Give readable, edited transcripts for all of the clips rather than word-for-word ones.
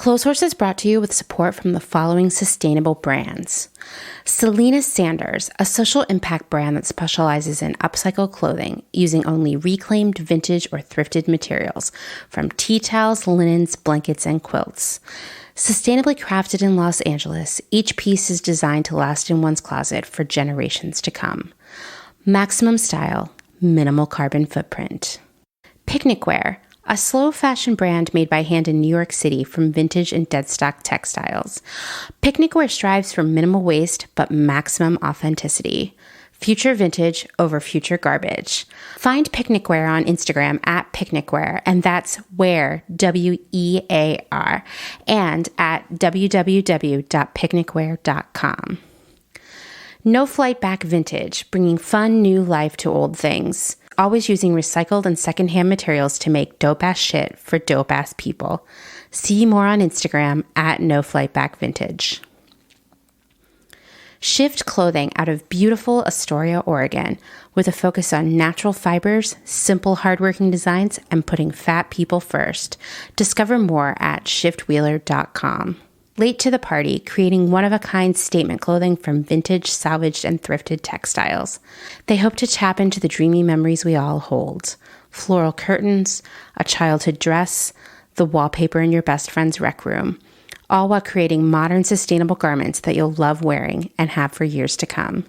Clotheshorse is brought to you with support from the following sustainable brands. Selena Sanders, a social impact brand that specializes in upcycled clothing using only reclaimed, vintage, or thrifted materials from tea towels, linens, blankets, and quilts. Sustainably crafted in Los Angeles, each piece is designed to last in one's closet for generations to come. Maximum style, minimal carbon footprint. Picnicware, a slow fashion brand made by hand in New York City from vintage and deadstock textiles. Picnicware strives for minimal waste but maximum authenticity. Future vintage over future garbage. Find Picnicware on Instagram at Picnicware, and that's wear, W-E-A-R, and at www.picnicware.com. No Flight Back Vintage, bringing fun new life to old things. Always using recycled and secondhand materials to make dope-ass shit for dope-ass people. See more on Instagram at No Flight Back Vintage. Shift Clothing out of beautiful Astoria, Oregon, with a focus on natural fibers, simple hardworking designs, and putting fat people first. Discover more at shiftwheeler.com. Late to the Party, creating one-of-a-kind statement clothing from vintage, salvaged, and thrifted textiles. They hope to tap into the dreamy memories we all hold. Floral curtains, a childhood dress, the wallpaper in your best friend's rec room, all while creating modern, sustainable garments that you'll love wearing and have for years to come.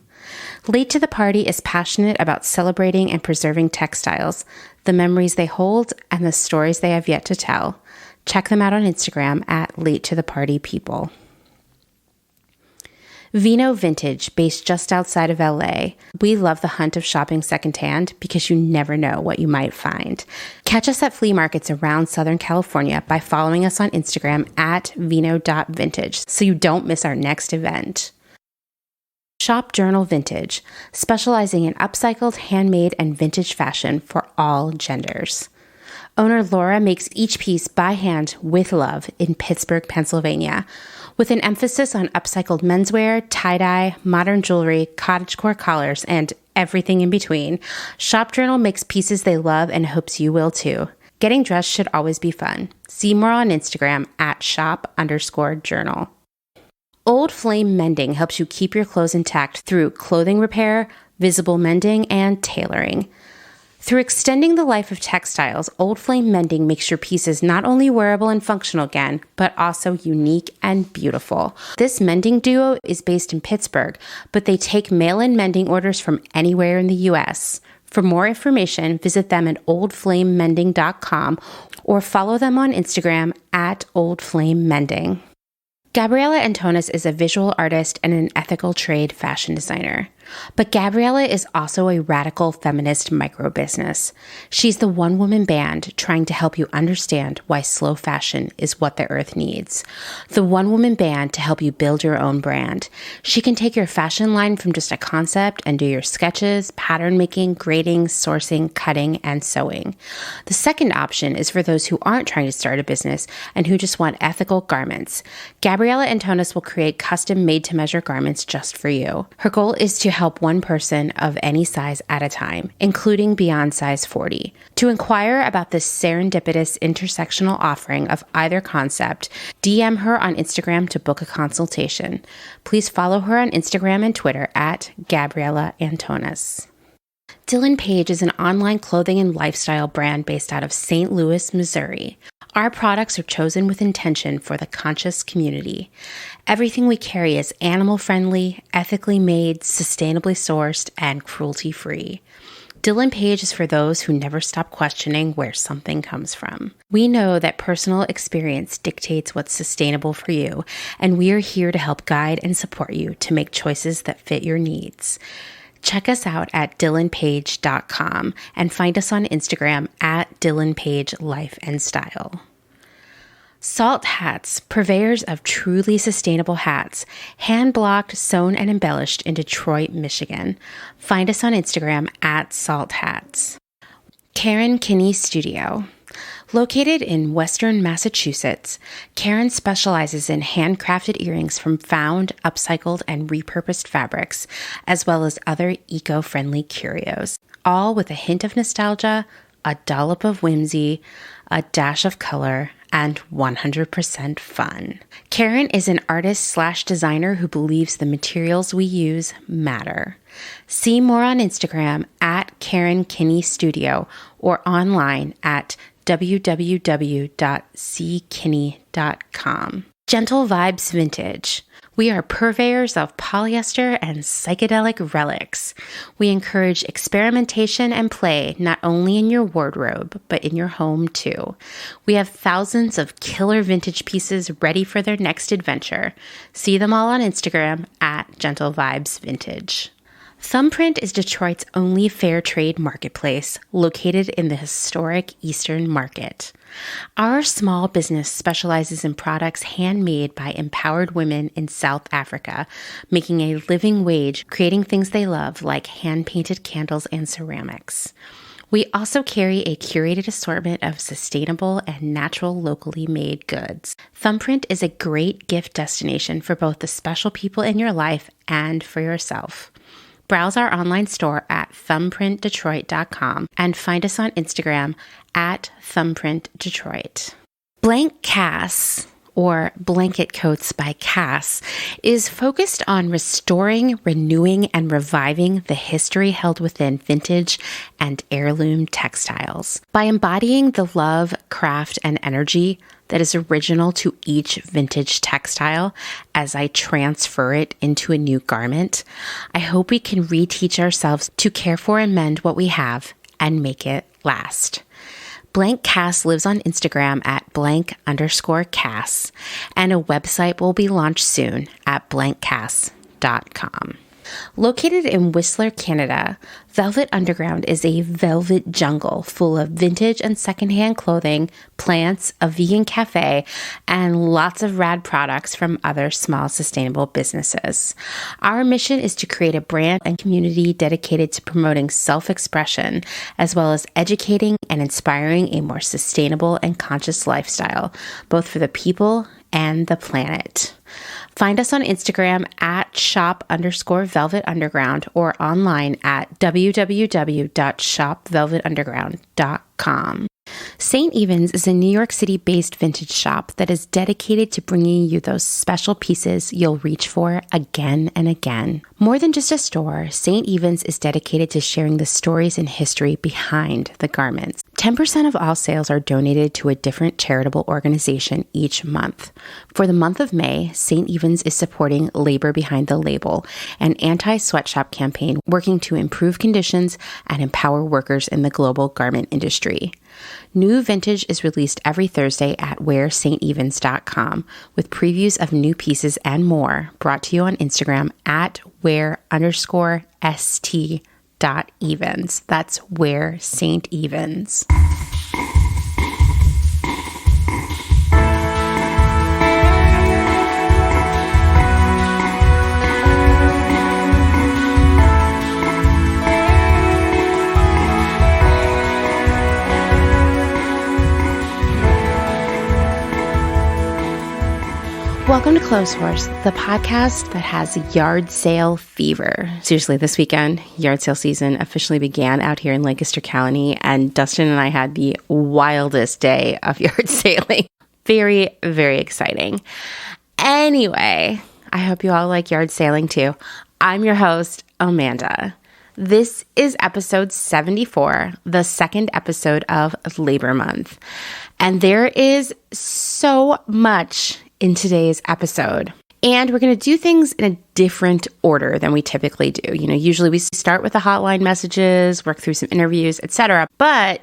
Late to the Party is passionate about celebrating and preserving textiles, the memories they hold, and the stories they have yet to tell. Check them out on Instagram at Late to the Party People. Vino Vintage, based just outside of LA. We love the hunt of shopping secondhand because you never know what you might find. Catch us at flea markets around Southern California by following us on Instagram at vino.vintage so you don't miss our next event. Shop Journal Vintage, specializing in upcycled, handmade, and vintage fashion for all genders. Owner Laura makes each piece by hand with love in Pittsburgh, Pennsylvania, with an emphasis on upcycled menswear, tie-dye, modern jewelry, cottagecore collars, and everything in between. Shop Journal makes pieces they love and hopes you will too. Getting dressed should always be fun. See more on Instagram at shop_journal. Old Flame Mending helps you keep your clothes intact through clothing repair, visible mending, and tailoring. Through extending the life of textiles, Old Flame Mending makes your pieces not only wearable and functional again, but also unique and beautiful. This mending duo is based in Pittsburgh, but they take mail-in mending orders from anywhere in the U.S. For more information, visit them at oldflamemending.com or follow them on Instagram at oldflamemending. Gabriella Antonis is a visual artist and an ethical trade fashion designer. But Gabriella is also a radical feminist micro-business. She's the one-woman band trying to help you understand why slow fashion is what the earth needs. The one-woman band to help you build your own brand. She can take your fashion line from just a concept and do your sketches, pattern making, grading, sourcing, cutting, and sewing. The second option is for those who aren't trying to start a business and who just want ethical garments. Gabriella Antonis will create custom made-to-measure garments just for you. Her goal is to help one person of any size at a time, including beyond size 40. To inquire about this serendipitous intersectional offering of either concept, DM her on Instagram to book a consultation. Please follow her on Instagram and Twitter at Gabriella Antonis. Dylan Page is an online clothing and lifestyle brand based out of St. Louis, Missouri. Our products are chosen with intention for the conscious community. Everything we carry is animal-friendly, ethically made, sustainably sourced, and cruelty-free. Dylan Page is for those who never stop questioning where something comes from. We know that personal experience dictates what's sustainable for you, and we are here to help guide and support you to make choices that fit your needs. Check us out at dylanpage.com and find us on Instagram at dylanpagelifeandstyle. Salt Hats, purveyors of truly sustainable hats, hand-blocked, sewn, and embellished in Detroit, Michigan. Find us on Instagram at Salt Hats. Karen Kinney Studio. Located in Western Massachusetts, Karen specializes in handcrafted earrings from found, upcycled, and repurposed fabrics, as well as other eco-friendly curios, all with a hint of nostalgia, a dollop of whimsy, a dash of color, and 100% fun. Karen is an artist/designer who believes the materials we use matter. See more on Instagram at Karen Kinney Studio or online at www.ckinney.com. Gentle Vibes Vintage. We are purveyors of polyester and psychedelic relics. We encourage experimentation and play not only in your wardrobe, but in your home too. We have thousands of killer vintage pieces ready for their next adventure. See them all on Instagram at Gentle Vibes Vintage. Thumbprint is Detroit's only fair trade marketplace located in the historic Eastern Market. Our small business specializes in products handmade by empowered women in South Africa, making a living wage, creating things they love like hand-painted candles and ceramics. We also carry a curated assortment of sustainable and natural locally made goods. Thumbprint is a great gift destination for both the special people in your life and for yourself. Browse our online store at thumbprintdetroit.com and find us on Instagram at thumbprintdetroit. Blank Cass, or Blanket Coats by Cass, is focused on restoring, renewing, and reviving the history held within vintage and heirloom textiles. By embodying the love, craft, and energy that is original to each vintage textile as I transfer it into a new garment, I hope we can reteach ourselves to care for and mend what we have and make it last. Blank Cass lives on Instagram at blank_Cass, and a website will be launched soon at blankcass.com. Located in Whistler, Canada, Velvet Underground is a velvet jungle full of vintage and secondhand clothing, plants, a vegan cafe, and lots of rad products from other small sustainable businesses. Our mission is to create a brand and community dedicated to promoting self-expression, as well as educating and inspiring a more sustainable and conscious lifestyle, both for the people and the planet. Find us on Instagram at shop_Velvet Underground or online at www.shopvelvetunderground.com. St. Evens is a New York City-based vintage shop that is dedicated to bringing you those special pieces you'll reach for again and again. More than just a store, St. Evens is dedicated to sharing the stories and history behind the garments. 10% of all sales are donated to a different charitable organization each month. For the month of May, St. Evens is supporting Labor Behind the Label, an anti-sweatshop campaign working to improve conditions and empower workers in the global garment industry. New vintage is released every Thursday at wearstevens.com with previews of new pieces and more, brought to you on Instagram at wear_st.evens. That's Wear St. Evens. Welcome to Clotheshorse, the podcast that has yard sale fever. Seriously, this weekend, yard sale season officially began out here in Lancaster County, and Dustin and I had the wildest day of yard sailing. Very, very exciting. Anyway, I hope you all like yard sailing too. I'm your host, Amanda. This is episode 74, the second episode of Labor Month. And there is so much in today's episode. And we're going to do things in a different order than we typically do. You know, usually we start with the hotline messages, work through some interviews, etc. But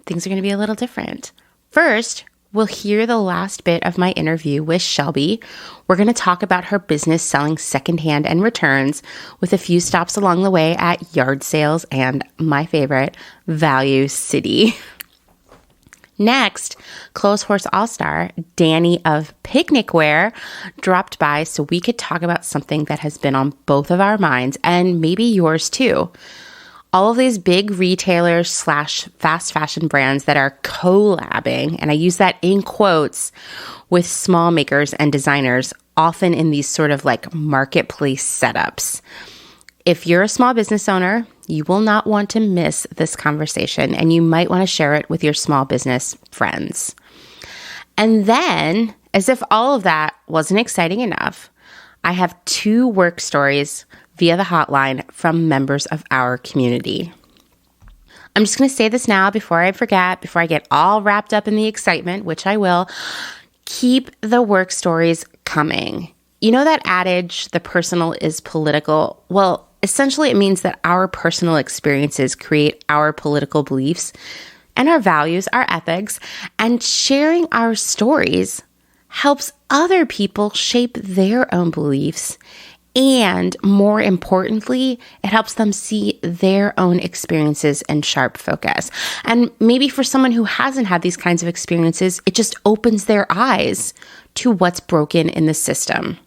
things are going to be a little different. First, we'll hear the last bit of my interview with Shelby. We're going to talk about her business selling secondhand and returns, with a few stops along the way at yard sales and, my favorite, Value City. Next, Clotheshorse All-Star, Dani of Picnicware, dropped by so we could talk about something that has been on both of our minds and maybe yours too. All of these big retailers / fast fashion brands that are collabing, and I use that in quotes, with small makers and designers, often in these sort of like marketplace setups. If you're a small business owner, you will not want to miss this conversation, and you might want to share it with your small business friends. And then, as if all of that wasn't exciting enough, I have 2 work stories via the hotline from members of our community. I'm just going to say this now before I forget, before I get all wrapped up in the excitement, which I will. Keep the work stories coming. You know that adage, the personal is political? Well, essentially it means that our personal experiences create our political beliefs and our values, our ethics, and sharing our stories helps other people shape their own beliefs. And more importantly, it helps them see their own experiences in sharp focus. And maybe for someone who hasn't had these kinds of experiences, it just opens their eyes to what's broken in the system.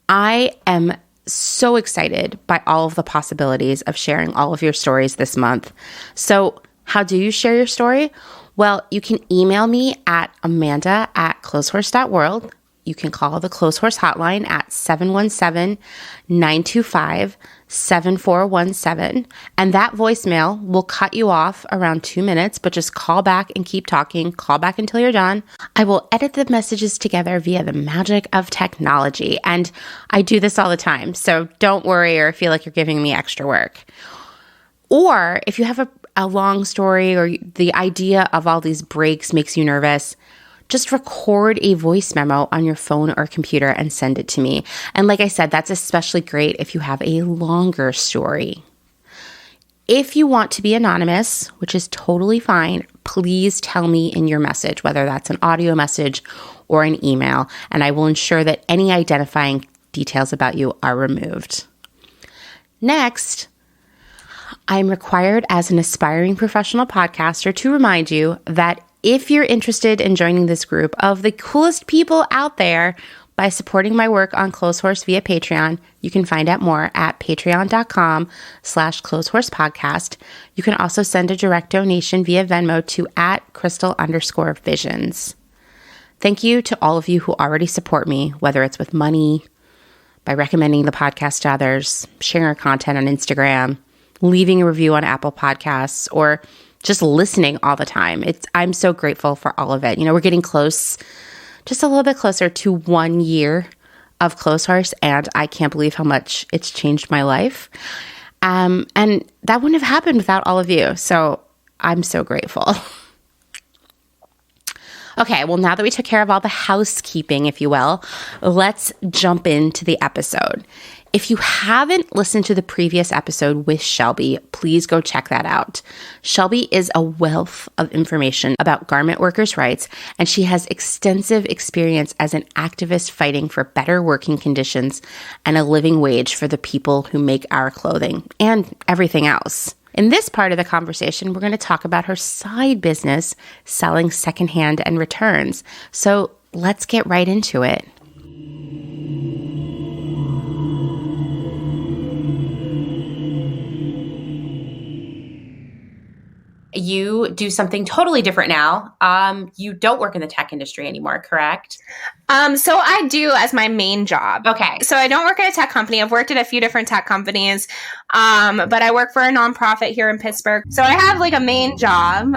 I am so excited by all of the possibilities of sharing all of your stories this month. So how do you share your story? Well, you can email me at amanda@clotheshorse.world. You can call the Clotheshorse hotline at 717-925-7417. And that voicemail will cut you off around 2 minutes, but just call back and keep talking. Call back until you're done. I will edit the messages together via the magic of technology. And I do this all the time, so don't worry or feel like you're giving me extra work. Or if you have a long story or the idea of all these breaks makes you nervous, just record a voice memo on your phone or computer and send it to me. And like I said, that's especially great if you have a longer story. If you want to be anonymous, which is totally fine, please tell me in your message, whether that's an audio message or an email, and I will ensure that any identifying details about you are removed. Next, I'm required as an aspiring professional podcaster to remind you that if you're interested in joining this group of the coolest people out there by supporting my work on Clotheshorse via Patreon, you can find out more at patreon.com/clotheshorsepodcast. You can also send a direct donation via Venmo to @crystal_visions. Thank you to all of you who already support me, whether it's with money, by recommending the podcast to others, sharing our content on Instagram, leaving a review on Apple Podcasts, or just listening all the time. I'm so grateful for all of it. You know, we're getting close, just a little bit closer to 1 year of Clotheshorse, and I can't believe how much it's changed my life. And that wouldn't have happened without all of you. So I'm so grateful. Okay, well, now that we took care of all the housekeeping, if you will, let's jump into the episode. If you haven't listened to the previous episode with Shelby, please go check that out. Shelby is a wealth of information about garment workers' rights, and she has extensive experience as an activist fighting for better working conditions and a living wage for the people who make our clothing and everything else. In this part of the conversation, we're going to talk about her side business selling secondhand and returns. So let's get right into it. You do something totally different now. You don't work in the tech industry anymore, correct? So I do as my main job. Okay. So I don't work at a tech company. I've worked at a few different tech companies, but I work for a nonprofit here in Pittsburgh. So I have like a main job,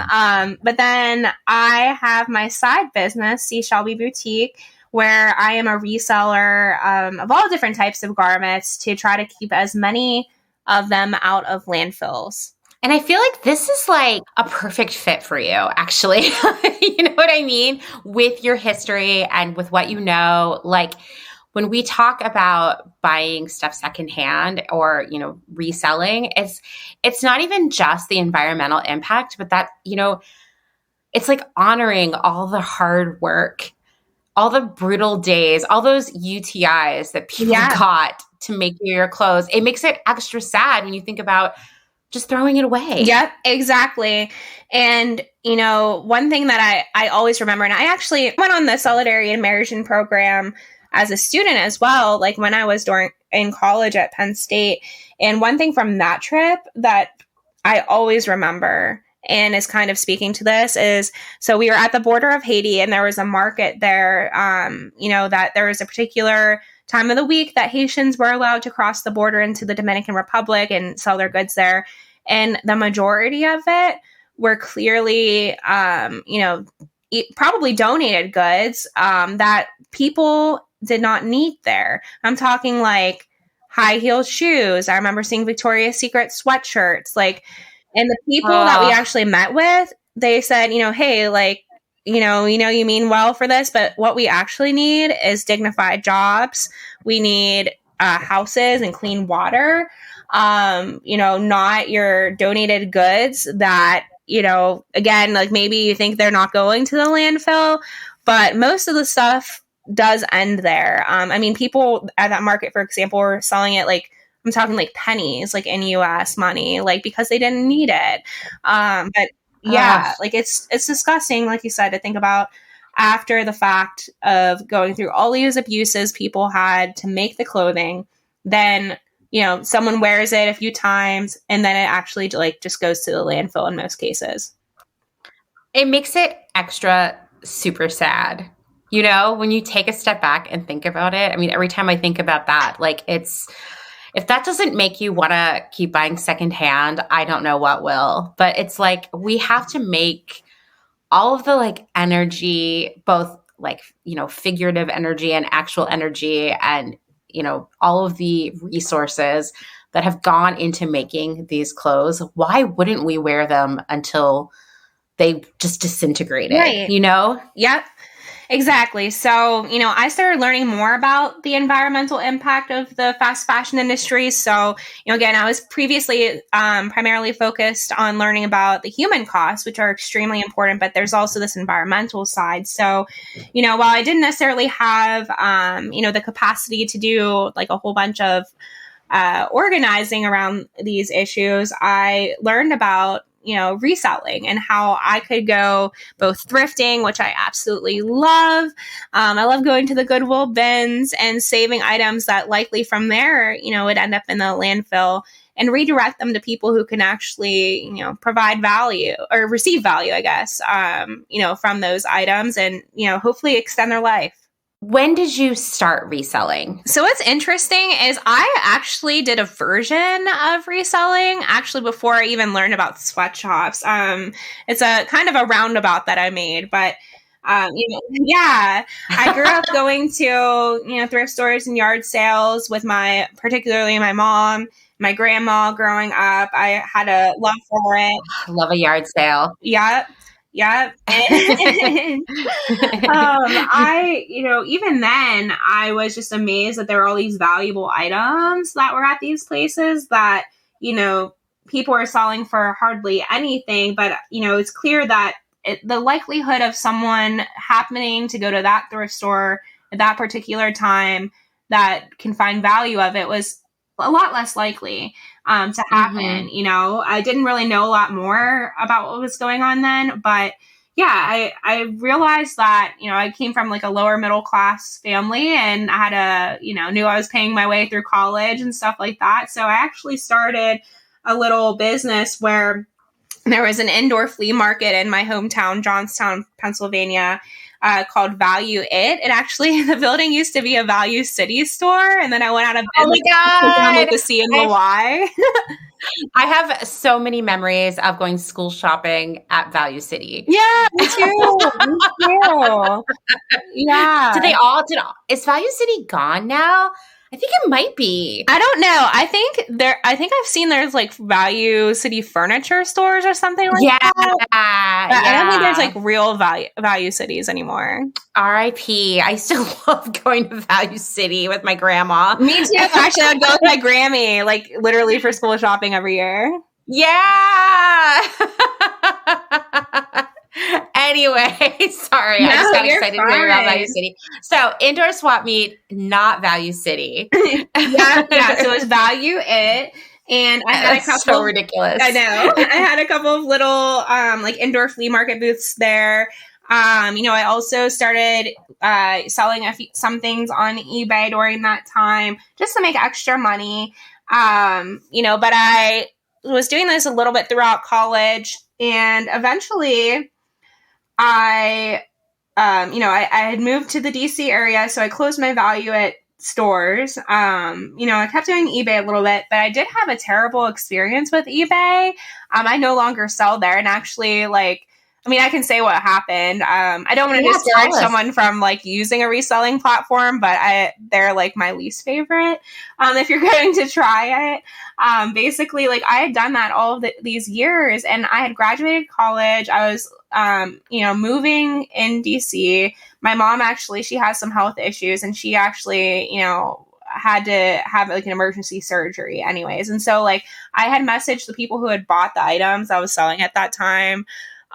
but then I have my side business, See Shelby Boutique, where I am a reseller of all different types of garments to try to keep as many of them out of landfills. And I feel like this is like a perfect fit for you, actually. You know what I mean? With your history and with what you know, like when we talk about buying stuff secondhand or, you know, reselling, it's not even just the environmental impact, but that, you know, it's like honoring all the hard work, all the brutal days, all those UTIs that people got to make your clothes. It makes it extra sad when you think about just throwing it away. Yep, exactly. And, you know, one thing that I always remember, and I actually went on the Solidarity and Immersion program as a student as well, like when I was in college at Penn State. And one thing from that trip that I always remember and is kind of speaking to this is, so we were at the border of Haiti and there was a market there, you know, that there was a particular time of the week that Haitians were allowed to cross the border into the Dominican Republic and sell their goods there. And the majority of it were clearly, you know, probably donated goods that people did not need there. I'm talking like high heel shoes. I remember seeing Victoria's Secret sweatshirts, like, and the people that we actually met with, they said, hey, like, you mean well for this, but what we actually need is dignified jobs. We need houses and clean water. Not your donated goods that, again, like maybe you think they're not going to the landfill, but most of the stuff does end there. I mean, people at that market, for example, were selling it like, I'm talking like pennies, like in US money, like because they didn't need it. But yeah, like it's disgusting, like you said, to think about after the fact of going through all these abuses people had to make the clothing, then someone wears it a few times and then it actually like just goes to the landfill in most cases. It makes it extra super sad. When you take a step back and think about it, I mean, every time I think about that, like if that doesn't make you want to keep buying secondhand, I don't know what will. But it's like we have to make all of the like energy, both like, figurative energy and actual energy and, all of the resources that have gone into making these clothes. Why wouldn't we wear them until they just disintegrated, right. Yep. Exactly. So, I started learning more about the environmental impact of the fast fashion industry. So, again, I was previously primarily focused on learning about the human costs, which are extremely important, but there's also this environmental side. So, while I didn't necessarily have, the capacity to do like a whole bunch of organizing around these issues, I learned about reselling and how I could go both thrifting, which I absolutely love. I love going to the Goodwill bins and saving items that likely from there, would end up in the landfill and redirect them to people who can actually, provide value or receive value, I guess, from those items and, hopefully extend their life. When did you start reselling? So what's interesting is I actually did a version of reselling actually before I even learned about sweatshops. It's a kind of a roundabout that I made, but yeah, I grew up going to, thrift stores and yard sales with particularly my mom, my grandma growing up. I had a love for it. Love a yard sale. Yep. Yeah. Even then I was just amazed that there were all these valuable items that were at these places that, people are selling for hardly anything. But, it's clear that the likelihood of someone happening to go to that thrift store at that particular time that can find value of it was a lot less likely to happen. Mm-hmm. I didn't really know a lot more about what was going on then, but yeah, I realized that, I came from like a lower middle class family and I had knew I was paying my way through college and stuff like that. So I actually started a little business where there was an indoor flea market in my hometown, Johnstown, Pennsylvania, called Value It. It actually, the building used to be a Value City store, and then I went out of business. Oh my God! With the C and the Y. I have so many memories of going school shopping at Value City. Yeah, me too. Me too. Yeah. Is Value City gone now? I think it might be. I don't know. I think I've seen there's like Value City furniture stores or something like that. But I don't think there's like real value cities anymore. R.I.P. I still love going to Value City with my grandma. Me too. Actually, I'd go with my Grammy, like literally for school shopping every year. Yeah. Anyway, sorry. I just got excited to hear about Value City. So indoor swap meet, not Value City. yeah. So it was Value It. And I had a couple. So ridiculous. I know. I had a couple of little like indoor flea market booths there. I also started selling some things on eBay during that time just to make extra money. But I was doing this a little bit throughout college, and eventually I had moved to the DC area, so I closed my Value It stores. I kept doing eBay a little bit, but I did have a terrible experience with eBay. I no longer sell there, and actually, like, I mean, I can say what happened. I don't want to Yeah, discourage tell us. someone from like using a reselling platform, but they're like my least favorite. If you're going to try it, basically, like I had done that all of these years, and I had graduated college. I was, moving in DC. My mom actually, she has some health issues, and she actually, had to have like an emergency surgery anyways. And so like I had messaged the people who had bought the items I was selling at that time.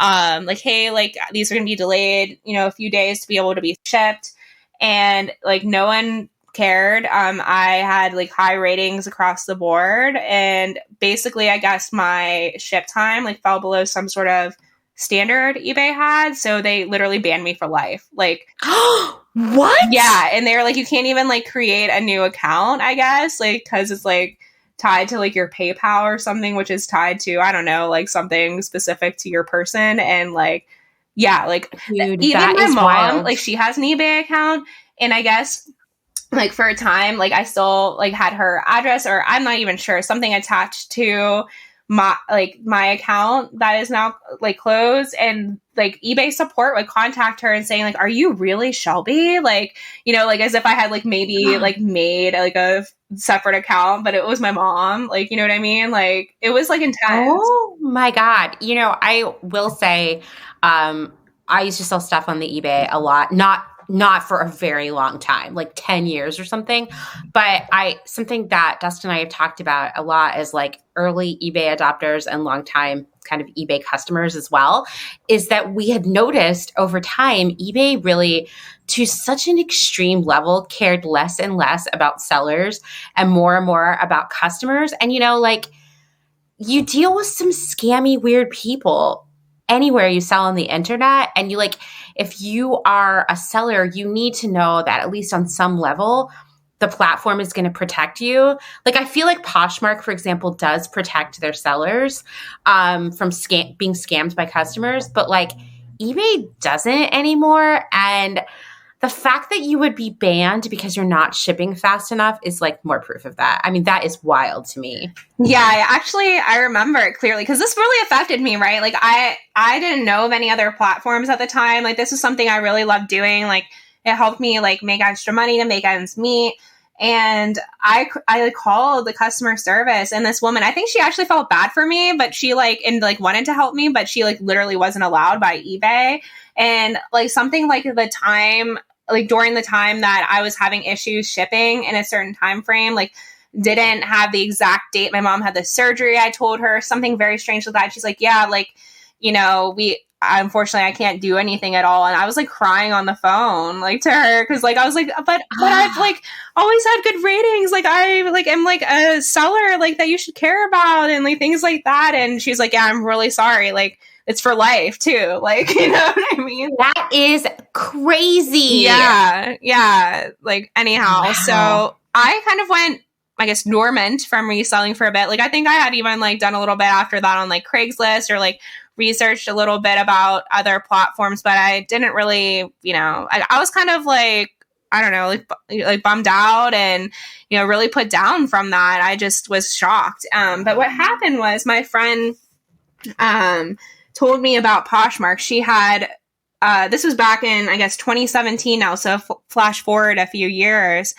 Like, hey, like these are going to be delayed, a few days to be able to be shipped. And like no one cared. I had like high ratings across the board. And basically, I guess my ship time like fell below some sort of standard eBay had. So they literally banned me for life. Like, what? Yeah. And they were like, you can't even like create a new account, I guess, like, because it's like tied to like your PayPal or something, which is tied to, I don't know, like something specific to your person. And like, yeah, like Dude, even that my is mom, wild. like she has an eBay account. And I guess like for a time, like I still like had her address, or I'm not even sure, something attached to my account that is now like closed. And like eBay support would contact her and saying like, are you really Shelby? Like, like as if I had like maybe like made like a separate account, but it was my mom. Like, you know what I mean? Like it was like intense. Oh my God. I will say, I used to sell stuff on the eBay a lot, not for a very long time, like 10 years or something. But something that Dustin and I have talked about a lot is like early eBay adopters and longtime kind of eBay customers as well, is that we had noticed over time, eBay really to such an extreme level cared less and less about sellers and more about customers. And, like you deal with some scammy, weird people anywhere you sell on the internet. And you like, if you are a seller, you need to know that at least on some level, the platform is going to protect you. Like I feel like Poshmark, for example, does protect their sellers from being scammed by customers, but like eBay doesn't anymore. And the fact that you would be banned because you're not shipping fast enough is like more proof of that. I mean, that is wild to me. Yeah, I remember it clearly because this really affected me, right? Like I didn't know of any other platforms at the time. Like this was something I really loved doing. Like it helped me like make extra money to make ends meet. And I like called the customer service, and this woman, I think she actually felt bad for me, but she like wanted to help me, but she like literally wasn't allowed by eBay. And like something like the time, like during the time that I was having issues shipping in a certain time frame, like didn't have the exact date my mom had the surgery. I told her something very strange like that. She's like, yeah, like, unfortunately I can't do anything at all. And I was like crying on the phone, like to her. Cause like, I was like, but I've like always had good ratings. Like I like, am like a seller like that you should care about and like things like that. And she's like, yeah, I'm really sorry. Like it's for life too. Like, you know what I mean? That is crazy. Yeah. Yeah. Like anyhow. Wow. So I kind of went, I guess, dormant from reselling for a bit. Like I think I had even like done a little bit after that on like Craigslist or like researched a little bit about other platforms, but I didn't really, I was kind of like, I don't know, like bummed out and, really put down from that. I just was shocked. But what happened was my friend told me about Poshmark. She had, this was back in, I guess, 2017 now. So flash forward a few years.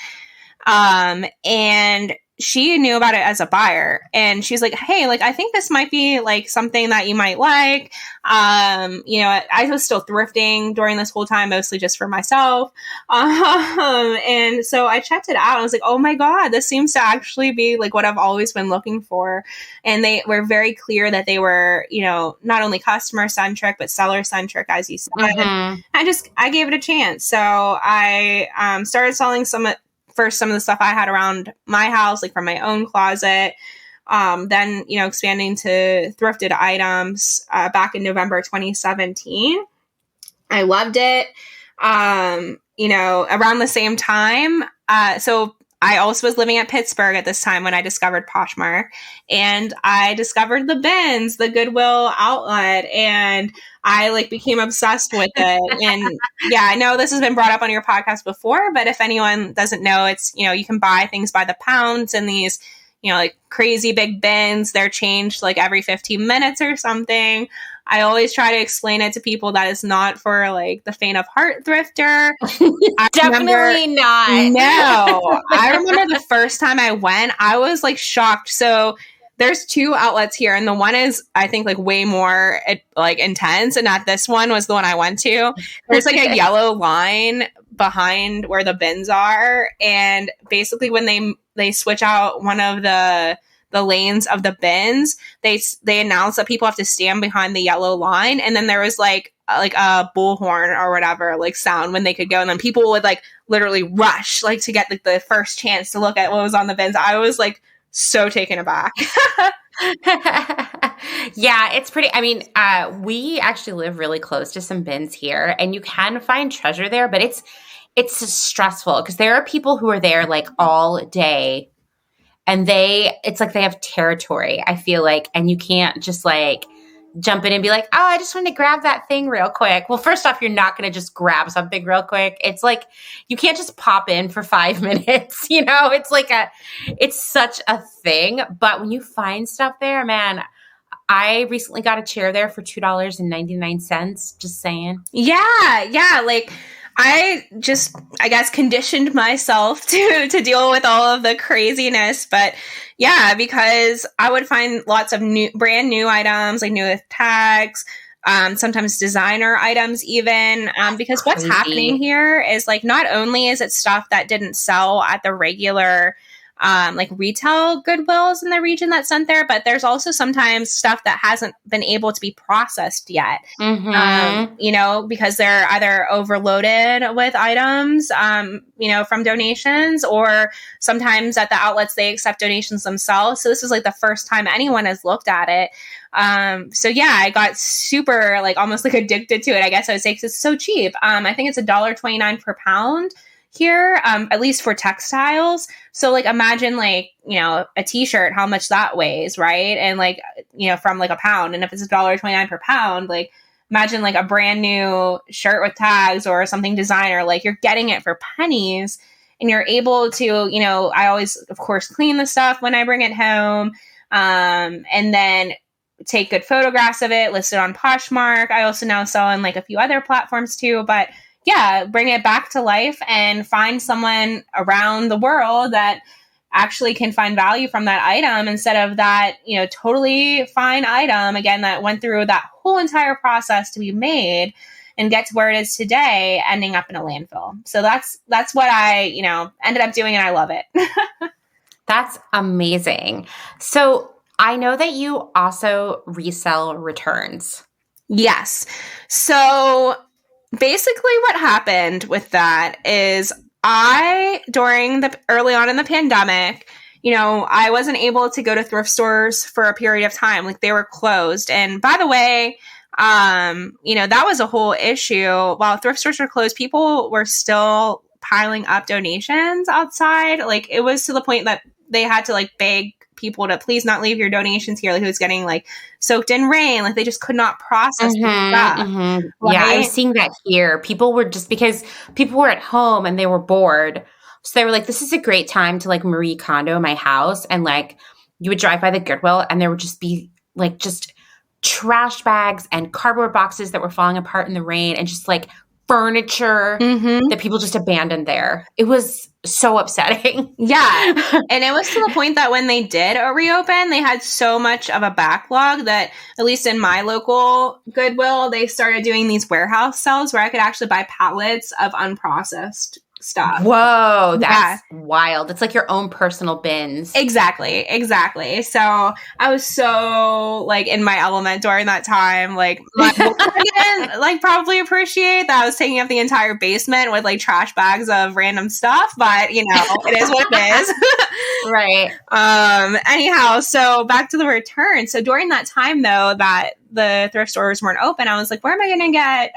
And she knew about it as a buyer, and she's like, hey, like, I think this might be like something that you might like. I was still thrifting during this whole time, mostly just for myself. And so I checked it out. I was like, oh my God, this seems to actually be like what I've always been looking for. And they were very clear that they were, not only customer centric, but seller centric, as you said. Mm-hmm. I gave it a chance. So I, started selling some of the stuff I had around my house, like from my own closet. Then, expanding to thrifted items back in November 2017. I loved it. Around the same time. So I also was living at Pittsburgh at this time when I discovered Poshmark, and I discovered the bins, the Goodwill outlet, and I like became obsessed with it. And yeah, I know this has been brought up on your podcast before, but if anyone doesn't know, it's, you can buy things by the pounds in these, like crazy big bins. They're changed like every 15 minutes or something. I always try to explain it to people that it's not for like the faint of heart thrifter. Definitely not. No. I remember the first time I went, I was like shocked. So there's 2 outlets here, and the one is, I think, like way more like intense, and not this one was the one I went to. There's like a yellow line behind where the bins are, and basically when they switch out one of the lanes of the bins, they announce that people have to stand behind the yellow line, and then there was like a bullhorn or whatever like sound when they could go, and then people would like literally rush like to get like the first chance to look at what was on the bins. I was like so taken aback. Yeah, it's pretty. I mean, we actually live really close to some bins here, and you can find treasure there, but it's stressful because there are people who are there like all day, and it's like they have territory, I feel like, and you can't just like jump in and be like, oh, I just wanted to grab that thing real quick. Well, first off, you're not going to just grab something real quick. It's like, you can't just pop in for 5 minutes, you know? It's like it's such a thing. But when you find stuff there, man, I recently got a chair there for $2.99. Just saying. Yeah. Like, I guess conditioned myself to deal with all of the craziness, but yeah, because I would find lots of brand new items, like new with tags, sometimes designer items even, because what's happening here is like, not only is it stuff that didn't sell at the regular like retail Goodwills in the region that's sent there, but there's also sometimes stuff that hasn't been able to be processed yet, you know, because they're either overloaded with items, you know, from donations, or sometimes at the outlets they accept donations themselves. So this is like the first time anyone has looked at it. So yeah, I got super like almost like addicted to it, I guess I would say, because it's so cheap. I think it's $1.29 per pound here, at least for textiles. So like imagine like, you know, a t-shirt, how much that weighs, right? And like, you know, from like a pound, and if it's $1.29 per pound, like imagine like a brand new shirt with tags or something designer, like you're getting it for pennies, and you're able to, you know, I always of course clean the stuff when I bring it home, and then take good photographs of it, list it on Poshmark. I also now sell on like a few other platforms too, but yeah, bring it back to life and find someone around the world that actually can find value from that item, instead of that, you know, totally fine item, again, that went through that whole entire process to be made and get to where it is today, ending up in a landfill. So that's what I, you know, ended up doing, and I love it. That's amazing. So I know that you also resell returns. Yes. So basically what happened with that is during the early on in the pandemic, you know, I wasn't able to go to thrift stores for a period of time. Like they were closed. And by the way, you know, that was a whole issue. While thrift stores were closed, people were still piling up donations outside. Like it was to the point that they had to like beg people to please not leave your donations here. Like it was getting like soaked in rain. Like they just could not process the stuff. Right? Yeah, I was seeing that here. People were just, because people were at home and they were bored. So they were like, this is a great time to like Marie Kondo my house. And like you would drive by the Goodwill and there would just be like just trash bags and cardboard boxes that were falling apart in the rain, and just like furniture that people just abandoned there. It was so upsetting. Yeah. And it was to the point that when they did reopen, they had so much of a backlog that, at least in my local Goodwill, they started doing these warehouse sales where I could actually buy pallets of unprocessed stuff. Whoa, that's wild. It's like your own personal bins. Exactly. So I was so like in my element during that time. Like my boyfriend, like probably appreciate that I was taking up the entire basement with like trash bags of random stuff, but you know, it is what it is. Right. Anyhow, so back to the return. So during that time though, that the thrift stores weren't open, I was like, where am I going to get,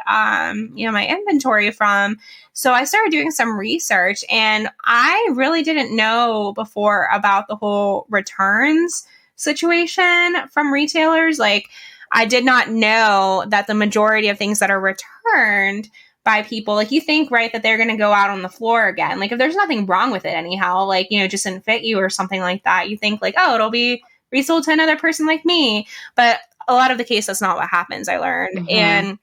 you know, my inventory from? So I started doing some research, and I really didn't know before about the whole returns situation from retailers. Like I did not know that the majority of things that are returned by people, like you think, right, that they're going to go out on the floor again. Like if there's nothing wrong with it anyhow, like, you know, just didn't fit you or something like that, you think like, oh, it'll be resold to another person like me. But a lot of the case, that's not what happens, I learned. Mm-hmm. And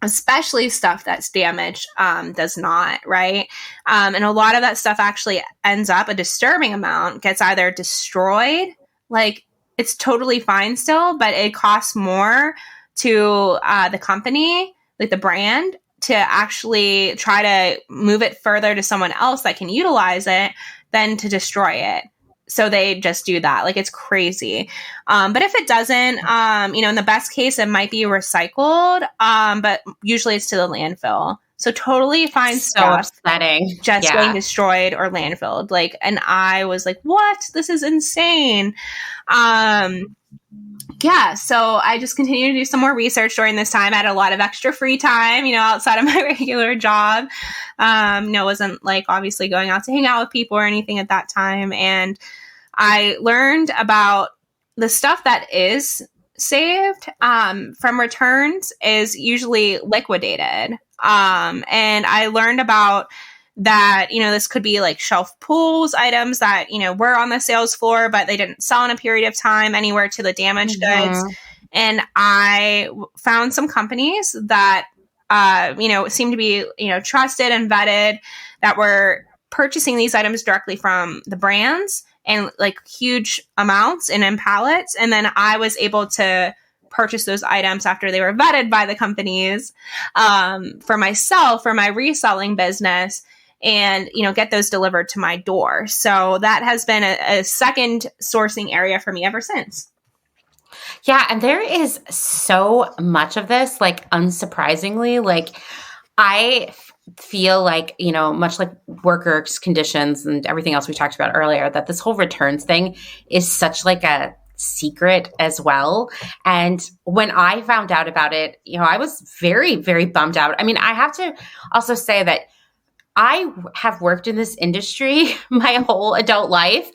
especially stuff that's damaged does not, right? And a lot of that stuff actually ends up, a disturbing amount gets either destroyed, like it's totally fine still, but it costs more to the company, like the brand, to actually try to move it further to someone else that can utilize it than to destroy it. So they just do that. Like, it's crazy. But if it doesn't, in the best case, it might be recycled. But usually it's to the landfill. So totally fine stuff. Upsetting. Just getting destroyed or landfilled. Like, and I was like, what? This is insane. So I just continued to do some more research during this time. I had a lot of extra free time, outside of my regular job. Wasn't like obviously going out to hang out with people or anything at that time. And I learned about the stuff that is saved from returns is usually liquidated. And I learned about that, this could be like shelf pools, items that, were on the sales floor, but they didn't sell in a period of time anywhere to the damaged goods. And I found some companies that, seemed to be, trusted and vetted, that were purchasing these items directly from the brands and like huge amounts and in pallets. And then I was able to purchase those items after they were vetted by the companies for myself, for my reselling business, and, get those delivered to my door. So that has been a second sourcing area for me ever since. Yeah. And there is so much of this, like, unsurprisingly, like, I feel like, much like workers' conditions and everything else we talked about earlier, that this whole returns thing is such like a secret as well. And when I found out about it, I was very, very bummed out. I mean, I have to also say that I have worked in this industry my whole adult life,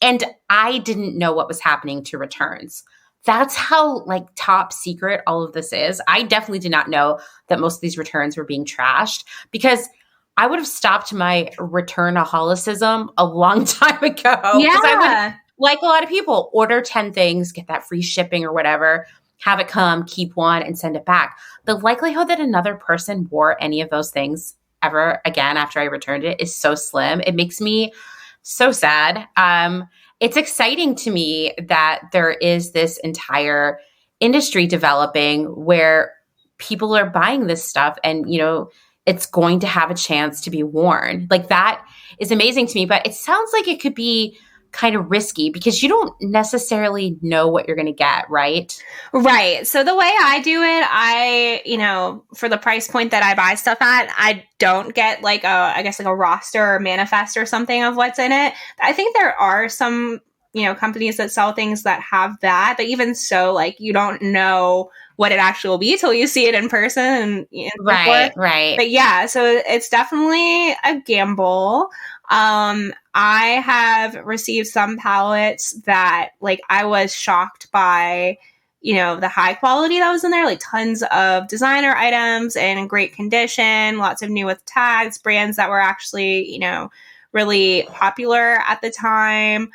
and I didn't know what was happening to returns. That's how like top secret all of this is. I definitely did not know that most of these returns were being trashed, because I would have stopped my returnaholicism a long time ago. Yeah. I would, like a lot of people, order 10 things, get that free shipping or whatever, have it come, keep one, and send it back. The likelihood that another person wore any of those things ever again after I returned it is so slim. It makes me so sad. It's exciting to me that there is this entire industry developing where people are buying this stuff and, it's going to have a chance to be worn. Like, that is amazing to me, but it sounds like it could be kind of risky because you don't necessarily know what you're going to get, right? Right. So the way I do it, for the price point that I buy stuff at, I don't get like a roster or manifest or something of what's in it. I think there are some, companies that sell things that have that, but even so, like, you don't know what it actually will be till you see it in person. And, right. But yeah, so it's definitely a gamble. I have received some pallets that, like, I was shocked by, the high quality that was in there, like tons of designer items and in great condition, lots of new with tags, brands that were actually, really popular at the time,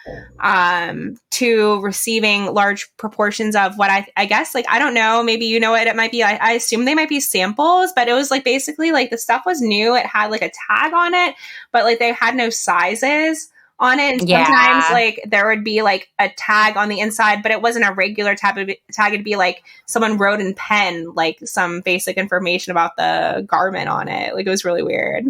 to receiving large proportions of what I guess, like, I don't know, maybe what it might be. I assume they might be samples, but it was like basically like the stuff was new. It had like a tag on it, but like they had no sizes on it. And sometimes like there would be like a tag on the inside, but it wasn't a regular tag. It'd be like someone wrote in pen, like some basic information about the garment on it. Like, it was really weird.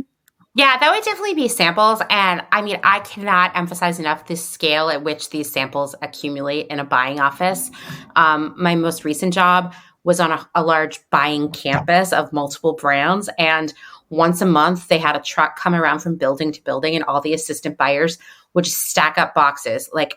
Yeah, that would definitely be samples. And I mean, I cannot emphasize enough the scale at which these samples accumulate in a buying office. My most recent job was on a large buying campus of multiple brands. And once a month, they had a truck come around from building to building, and all the assistant buyers would just stack up boxes, like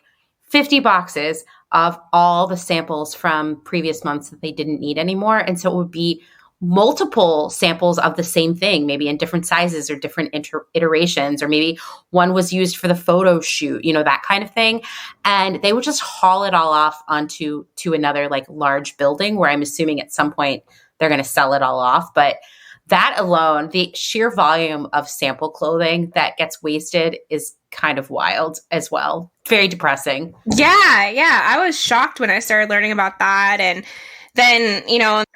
50 boxes of all the samples from previous months that they didn't need anymore. And so it would be multiple samples of the same thing, maybe in different sizes or different iterations, or maybe one was used for the photo shoot, that kind of thing. And they would just haul it all off onto another like large building where I'm assuming at some point they're going to sell it all off. But that alone, the sheer volume of sample clothing that gets wasted is kind of wild as well. Very depressing. Yeah. I was shocked when I started learning about that. And then,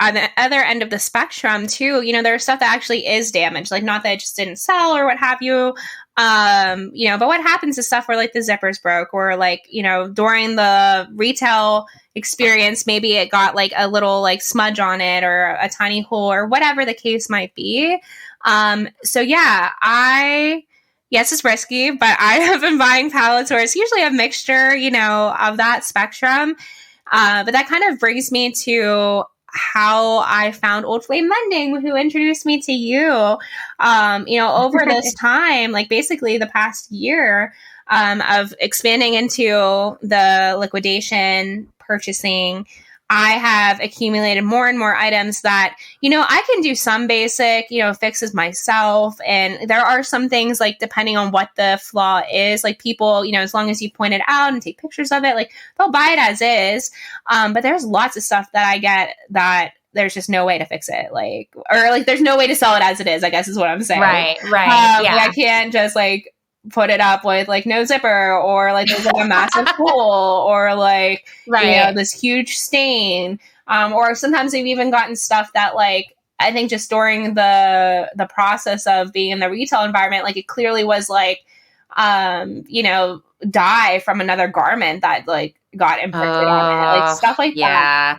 on the other end of the spectrum too, there's stuff that actually is damaged, like not that it just didn't sell or what have you. But what happens is stuff where like the zippers broke or like, during the retail experience, maybe it got like a little like smudge on it or a tiny hole or whatever the case might be. Yes, it's risky, but I have been buying Clotheshorse, usually a mixture, of that spectrum. But that kind of brings me to how I found Old Flame Mending, who introduced me to you. Over this time, like basically the past year, of expanding into the liquidation purchasing, I have accumulated more and more items that, I can do some basic, fixes myself. And there are some things like depending on what the flaw is, like people, as long as you point it out and take pictures of it, like they'll buy it as is. But there's lots of stuff that I get that there's just no way to fix it. There's no way to sell it as it is, I guess is what I'm saying. Right. Yeah. I can't just like put it up with like no zipper or like there's like a massive hole or like this huge stain, or sometimes they've even gotten stuff that like I think just during the process of being in the retail environment, like it clearly was like dye from another garment that like got imprinted on it, like stuff like that.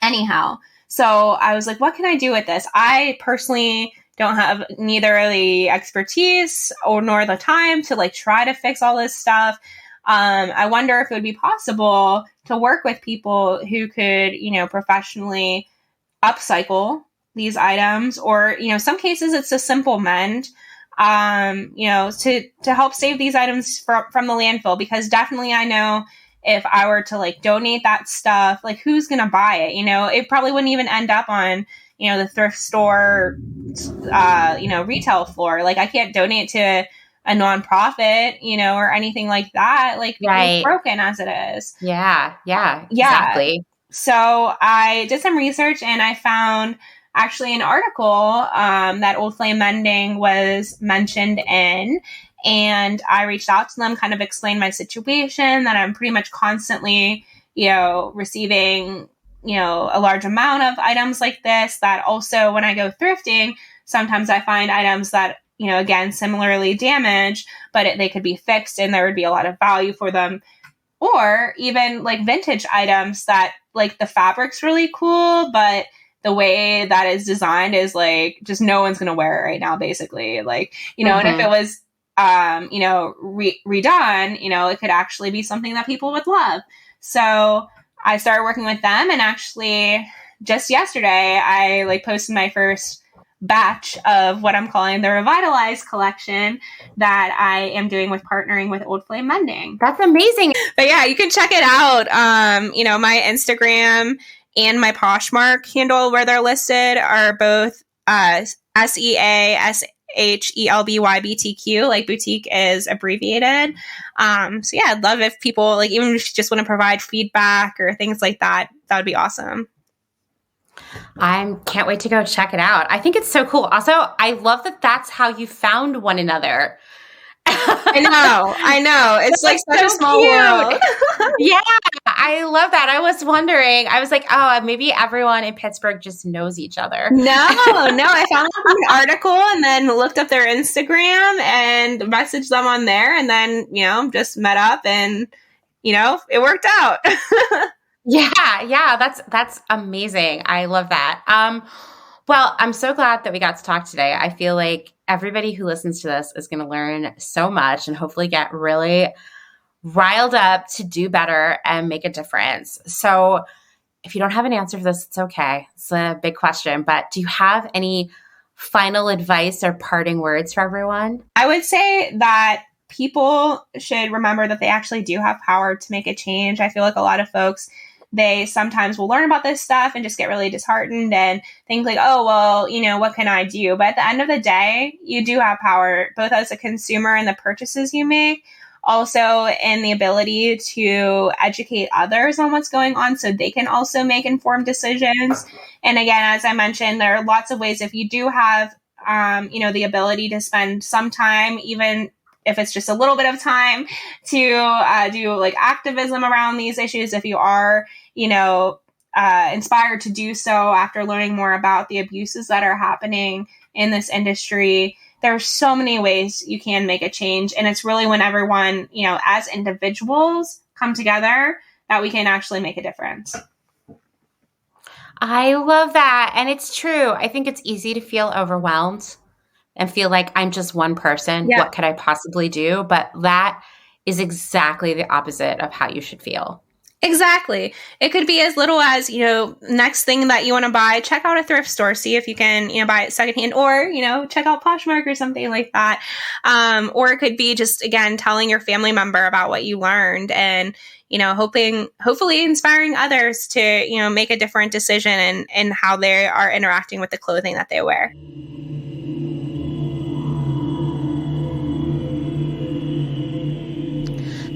Anyhow, so I was like, what can I do with this? I personally don't have neither the expertise or nor the time to like try to fix all this stuff. I wonder if it would be possible to work with people who could, professionally upcycle these items, or, some cases it's a simple mend, to help save these items from the landfill, because definitely I know if I were to like donate that stuff, like who's going to buy it? It probably wouldn't even end up on, the thrift store, retail floor. Like I can't donate to a nonprofit, or anything like that. Like it's broken as it is. Yeah, exactly. So I did some research and I found actually an article that Old Flame Mending was mentioned in. And I reached out to them, kind of explained my situation, that I'm pretty much constantly, receiving, a large amount of items like this, that also when I go thrifting, sometimes I find items that, again, similarly damaged, but they could be fixed and there would be a lot of value for them. Or even like vintage items that like the fabric's really cool, but the way that is designed is like just no one's going to wear it right now, basically. Like, and if it was, redone, it could actually be something that people would love. So I started working with them, and actually just yesterday I like posted my first batch of what I'm calling the Revitalized collection that I am doing with partnering with Old Flame Mending. That's amazing. But yeah, you can check it out. My Instagram and my Poshmark handle where they're listed are both SEASHELBYBTQ, like boutique is abbreviated. So yeah, I'd love if people like, even if you just want to provide feedback or things like that, that would be awesome. I can't wait to go check it out. I think it's so cool. Also, I love that that's how you found one another. I know. It's like such a small world. Yeah, I love that. I was wondering, I was like, oh, maybe everyone in Pittsburgh just knows each other. No. I found an article and then looked up their Instagram and messaged them on there, and then, just met up and, it worked out. Yeah, that's amazing. I love that. Well, I'm so glad that we got to talk today. I feel like everybody who listens to this is going to learn so much and hopefully get really riled up to do better and make a difference. So if you don't have an answer for this, it's okay. It's a big question, but do you have any final advice or parting words for everyone? I would say that people should remember that they actually do have power to make a change. I feel like a lot of folks, they sometimes will learn about this stuff and just get really disheartened and think like, oh, well, what can I do? But at the end of the day, you do have power, both as a consumer and the purchases you make. also in the ability to educate others on what's going on so they can also make informed decisions. And again, as I mentioned, there are lots of ways if you do have, the ability to spend some time, even if it's just a little bit of time, to do like activism around these issues. If you are, inspired to do so after learning more about the abuses that are happening in this industry, there are so many ways you can make a change. And it's really when everyone, as individuals come together that we can actually make a difference. I love that. And it's true. I think it's easy to feel overwhelmed and feel like I'm just one person. Yeah. What could I possibly do? But that is exactly the opposite of how you should feel. Exactly. It could be as little as, next thing that you want to buy, check out a thrift store, see if you can, buy it secondhand, or, check out Poshmark or something like that. Or it could be just, again, telling your family member about what you learned and, hopefully inspiring others to, make a different decision in how they are interacting with the clothing that they wear.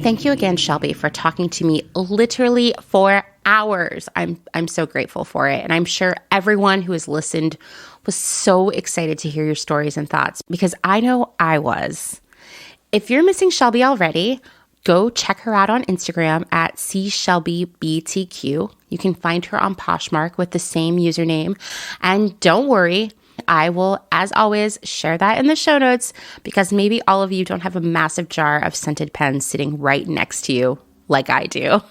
Thank you again, Shelby, for talking to me literally for hours. I'm so grateful for it. And I'm sure everyone who has listened was so excited to hear your stories and thoughts, because I know I was. If you're missing Shelby already, go check her out on Instagram at CShelbyBTQ. You can find her on Poshmark with the same username. And don't worry, I will, as always, share that in the show notes, because maybe all of you don't have a massive jar of scented pens sitting right next to you like I do.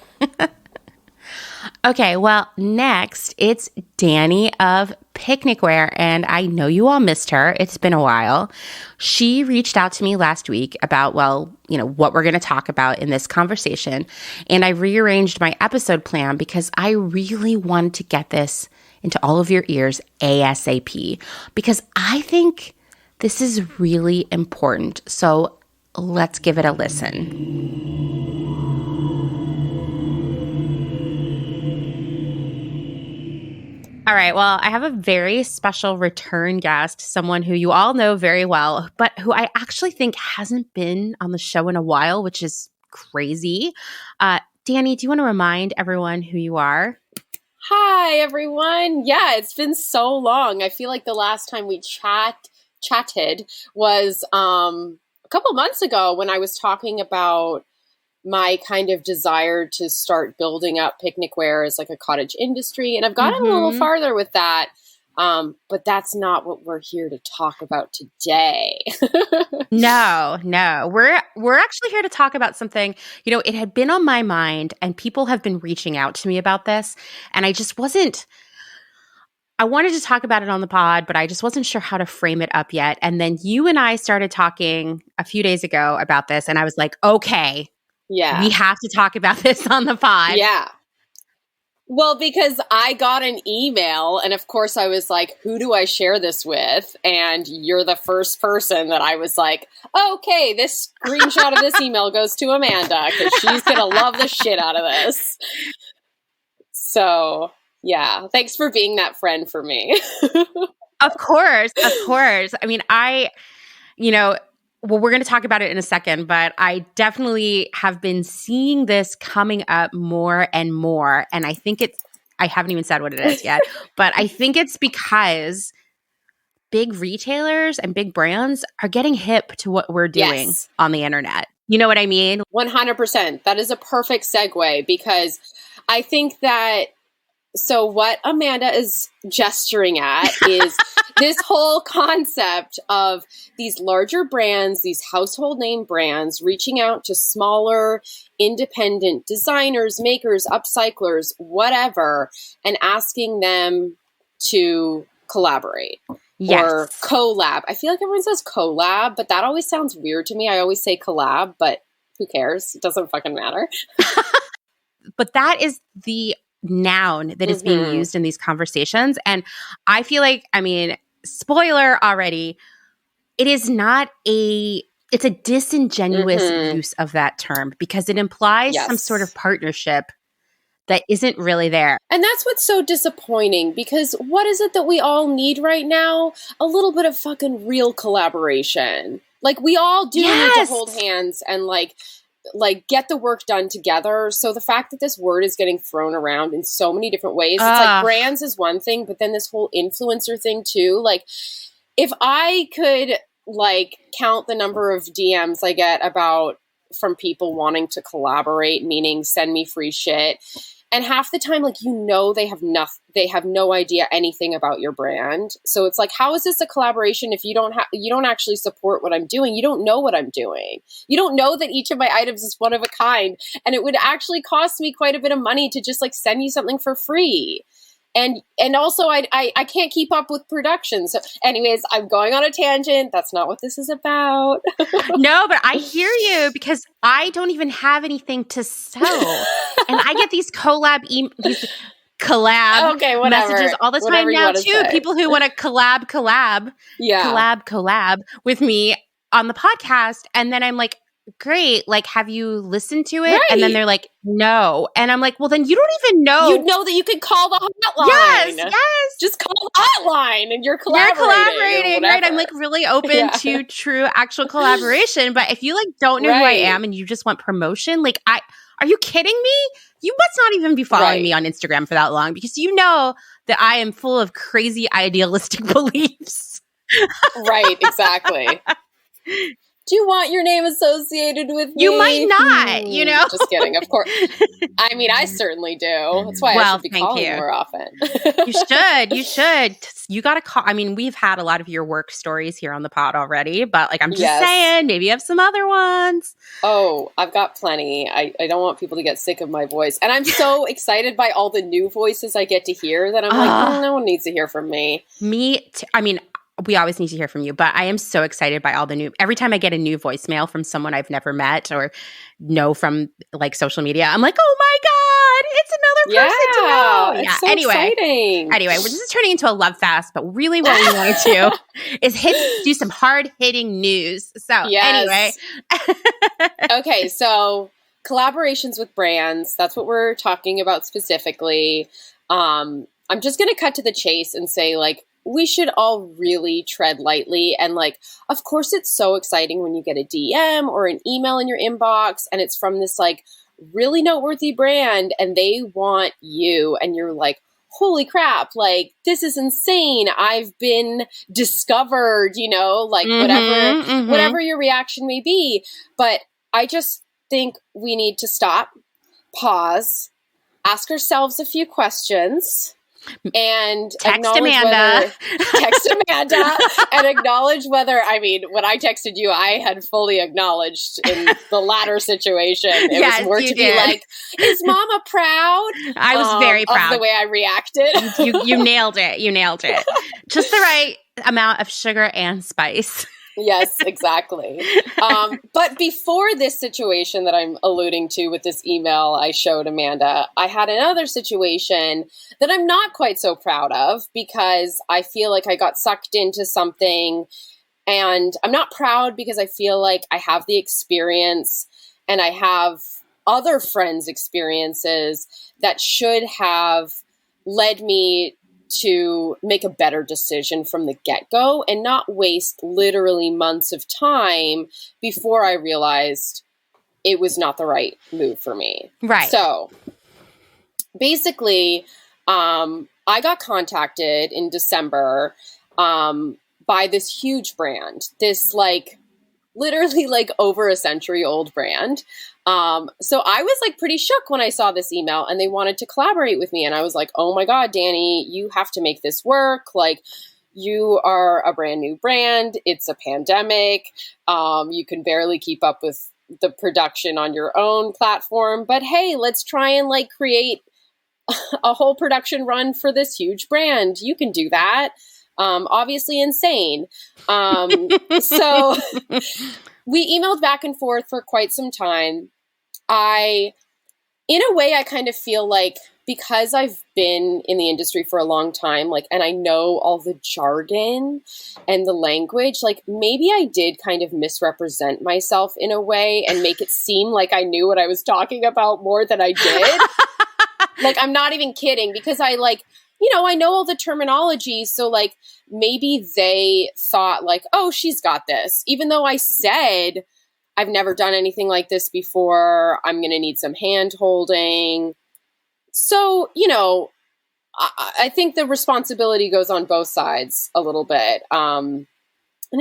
Okay, well, next it's Dani of Picnicware, and I know you all missed her. It's been a while. She reached out to me last week about, what we're going to talk about in this conversation, and I rearranged my episode plan because I really wanted to get this into all of your ears ASAP, because I think this is really important. So let's give it a listen. All right. Well, I have a very special return guest, someone who you all know very well, but who I actually think hasn't been on the show in a while, which is crazy. Dani, do you want to remind everyone who you are? Hi, everyone. Yeah, it's been so long. I feel like the last time we chatted was a couple months ago when I was talking about my kind of desire to start building up Picnicware as like a cottage industry. And I've gotten a little farther with that. But that's not what we're here to talk about today. No. We're actually here to talk about something, it had been on my mind and people have been reaching out to me about this. And I wanted to talk about it on the pod, but I just wasn't sure how to frame it up yet. And then you and I started talking a few days ago about this. And I was like, okay, yeah, we have to talk about this on the pod. Yeah. Well, because I got an email and of course I was like, who do I share this with? And you're the first person that I was like, okay, this screenshot of this email goes to Amanda because she's going to love the shit out of this. So yeah, thanks for being that friend for me. Of course. I mean, we're going to talk about it in a second, but I definitely have been seeing this coming up more and more. And I think I haven't even said what it is yet, but I think it's because big retailers and big brands are getting hip to what we're doing on the internet. You know what I mean? 100%. That is a perfect segue because I think that so what Amanda is gesturing at is this whole concept of these larger brands, these household name brands, reaching out to smaller, independent designers, makers, upcyclers, whatever, and asking them to collaborate or collab. I feel like everyone says collab, but that always sounds weird to me. I always say collab, but who cares? It doesn't fucking matter. But that is the noun that is being used in these conversations. And I feel like, spoiler already, it's a disingenuous use of that term because it implies some sort of partnership that isn't really there. And that's what's so disappointing because what is it that we all need right now? A little bit of fucking real collaboration. Like we all do need to hold hands and like like get the work done together. So the fact that this word is getting thrown around in so many different ways, it's like brands is one thing, but then this whole influencer thing too. Like if I could like count the number of DMs I get from people wanting to collaborate, meaning send me free shit. And half the time, like, they have no idea anything about your brand. So it's like, how is this a collaboration if you don't actually support what I'm doing? You don't know what I'm doing. You don't know that each of my items is one of a kind. And it would actually cost me quite a bit of money to just like send you something for free. And also I can't keep up with production. So anyways, I'm going on a tangent. That's not what this is about. No, but I hear you because I don't even have anything to sell. And I get these collab messages all the time now too. Say. People who want to collab with me on the podcast. And then I'm like, great. Like, have you listened to it? Right. And then they're like, no. And I'm like, well, then you don't even know. You know that you can call the hotline. Yes. Just call the hotline and you're collaborating. Right? I'm like really open to true actual collaboration. But if you like don't know who I am and you just want promotion, like are you kidding me? You must not even be following me on Instagram for that long because you know that I am full of crazy idealistic beliefs. Right, exactly. Do you want your name associated with me? You might not, Just kidding, of course. I mean, I certainly do. That's why I should be calling you more often. You should. You got to call. I mean, we've had a lot of your work stories here on the pod already, but like I'm just saying, maybe you have some other ones. Oh, I've got plenty. I don't want people to get sick of my voice. And I'm so excited by all the new voices I get to hear that I'm like, no one needs to hear from me. I mean, we always need to hear from you, but I am so excited by all the every time I get a new voicemail from someone I've never met or know from like social media, I'm like, oh my God, it's another person to know. It's so exciting. Anyway, this is turning into a love fest, but really what we want to do is do some hard hitting news. So anyway. Okay. So collaborations with brands, that's what we're talking about specifically. I'm just going to cut to the chase and say like, we should all really tread lightly. And like, of course, it's so exciting when you get a DM or an email in your inbox and it's from this like really noteworthy brand and they want you and you're like, holy crap, like this is insane. I've been discovered, like whatever your reaction may be. But I just think we need to stop, pause, ask ourselves a few questions. And text Amanda and acknowledge whether, I mean, when I texted you, I had fully acknowledged in the latter situation. It was more to be like, is mama proud? I was very proud of the way I reacted. You nailed it. You nailed it. Just the right amount of sugar and spice. Yes, exactly. But before this situation that I'm alluding to with this email I showed Amanda, I had another situation that I'm not quite so proud of because I feel like I got sucked into something and I'm not proud because I feel like I have the experience and I have other friends' experiences that should have led me to make a better decision from the get-go and not waste literally months of time before I realized it was not the right move for me. Right. So basically, I got contacted in December by this huge brand, this like literally like over a century old brand. So I was like pretty shook when I saw this email and they wanted to collaborate with me. And I was like, oh my God, Dani, you have to make this work. Like you are a brand new brand. It's a pandemic. You can barely keep up with the production on your own platform, but hey, let's try and like create a whole production run for this huge brand. You can do that. Obviously insane. So we emailed back and forth for quite some time. In a way, I kind of feel like because I've been in the industry for a long time, like, and I know all the jargon and the language, like maybe I did kind of misrepresent myself in a way and make it seem like I knew what I was talking about more than I did. Like, I'm not even kidding because I like, I know all the terminology. So like maybe they thought like, oh, she's got this, even though I said I've never done anything like this before. I'm going to need some hand holding. So, you know, I think the responsibility goes on both sides a little bit. And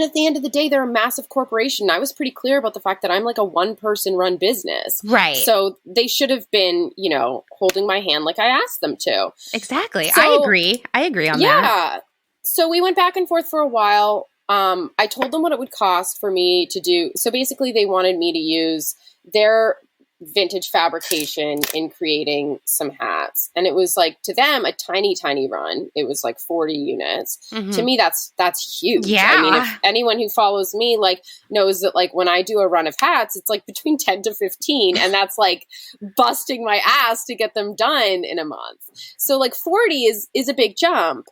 at the end of the day, they're a massive corporation. I was pretty clear about the fact that I'm like a one-person run business. Right. So they should have been, you know, holding my hand like I asked them to. Exactly. So, I agree on that. Yeah. So we went back and forth for a while. I told them what it would cost for me to do. So basically they wanted me to use their vintage fabrication in creating some hats. And it was like, to them, a tiny, tiny run. It was like 40 units. Mm-hmm. To me, that's huge. Yeah. I mean, if anyone who follows me like knows that like when I do a run of hats, it's like between 10 to 15. And that's like busting my ass to get them done in a month. So like 40 is a big jump.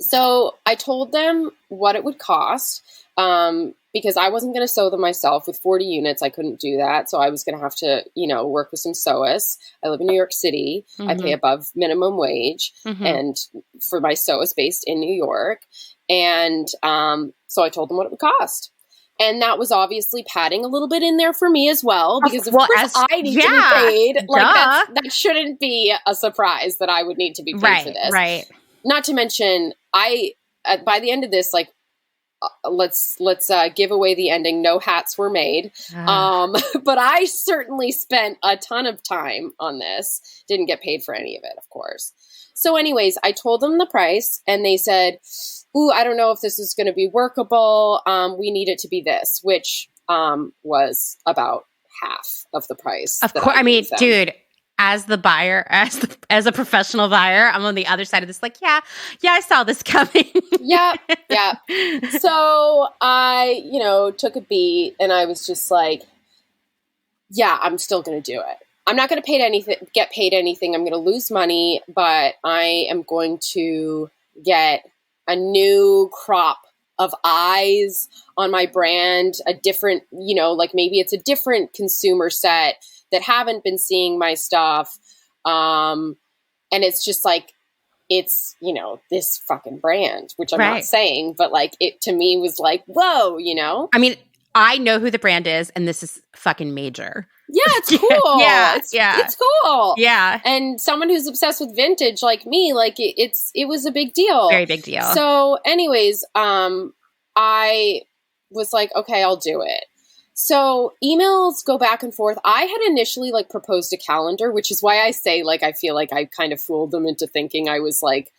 So I told them what it would cost. Because I wasn't going to sew them myself with 40 units. I couldn't do that. So I was going to have to, you know, work with some sewists. I live in New York City. Mm-hmm. I pay above minimum wage. Mm-hmm. And for my sewist based in New York. And so I told them what it would cost. And that was obviously padding a little bit in there for me as well. Because of course I need to be paid. Like that shouldn't be a surprise that I would need to be paid for this. Right. Not to mention, by the end of this, like, let's give away the ending. No hats were made. But I certainly spent a ton of time on this. Didn't get paid for any of it, of course. So anyways, I told them the price and they said, ooh, I don't know if this is going to be workable. We need it to be this, which was about half of the price. Of course. I mean, dude, as the buyer, as a professional buyer, I'm on the other side of this. Like, yeah, I saw this coming. Yeah. So I, you know, took a beat, and I was just like, yeah, I'm still going to do it. I'm not going to get paid anything. I'm going to lose money, but I am going to get a new crop of eyes on my brand, a different, you know, like maybe it's a different consumer set that haven't been seeing my stuff. And it's just like, it's, you know, this fucking brand, which I'm not saying, but like it to me was like, whoa, you know? I mean, I know who the brand is, and this is fucking major. Yeah, it's cool. It's cool. Yeah. And someone who's obsessed with vintage like me, like it was a big deal. Very big deal. So anyways, I was like, okay, I'll do it. So emails go back and forth. I had initially like proposed a calendar, which is why I say like I feel like I kind of fooled them into thinking I was like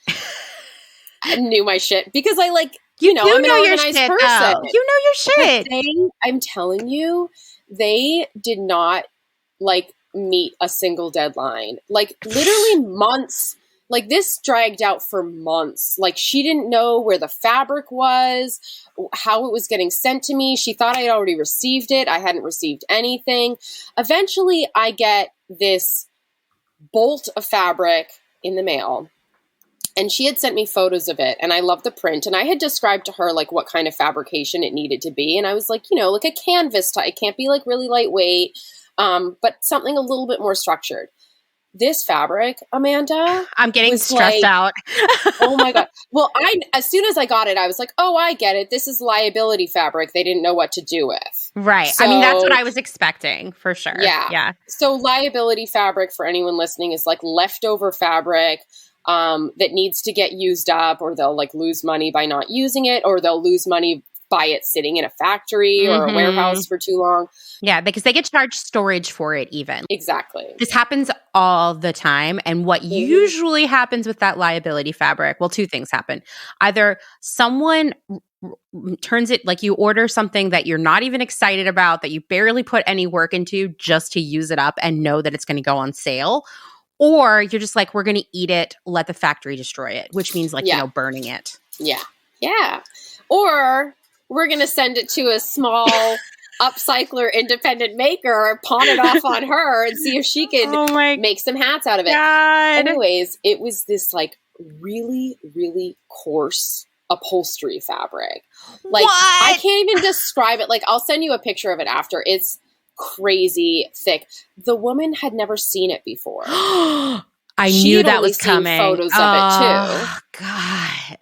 I knew my shit, because I like you know I'm an organized person. You know your shit. I'm telling you, they did not like meet a single deadline. Like literally months. Like this dragged out for months. Like she didn't know where the fabric was, how it was getting sent to me. She thought I had already received it. I hadn't received anything. Eventually I get this bolt of fabric in the mail, and she had sent me photos of it, and I loved the print, and I had described to her like what kind of fabrication it needed to be. And I was like, you know, like a canvas type. It can't be like really lightweight, but something a little bit more structured. This fabric, Amanda, I'm getting stressed out. Oh my God. Well, as soon as I got it, I was like, oh, I get it. This is liability fabric. They didn't know what to do with. Right. So, I mean, that's what I was expecting for sure. Yeah. So liability fabric, for anyone listening, is like leftover fabric that needs to get used up, or they'll like lose money by not using it, or they'll lose money by it sitting in a factory or a warehouse for too long. Yeah, because they get charged storage for it even. Exactly. This happens all the time. And what usually happens with that liability fabric, well, two things happen. Either someone turns it, like you order something that you're not even excited about, that you barely put any work into just to use it up and know that it's going to go on sale. Or you're just like, we're going to eat it, let the factory destroy it, which means like, you know, burning it. Yeah. Or we're going to send it to a small upcycler independent maker, pawn it off on her, and see if she can make some hats out of it. God. Anyways, it was this like really, really coarse upholstery fabric. Like I can't even describe it. Like I'll send you a picture of it after. It's crazy thick. The woman had never seen it before. I knew that was coming. Photos of it too. God.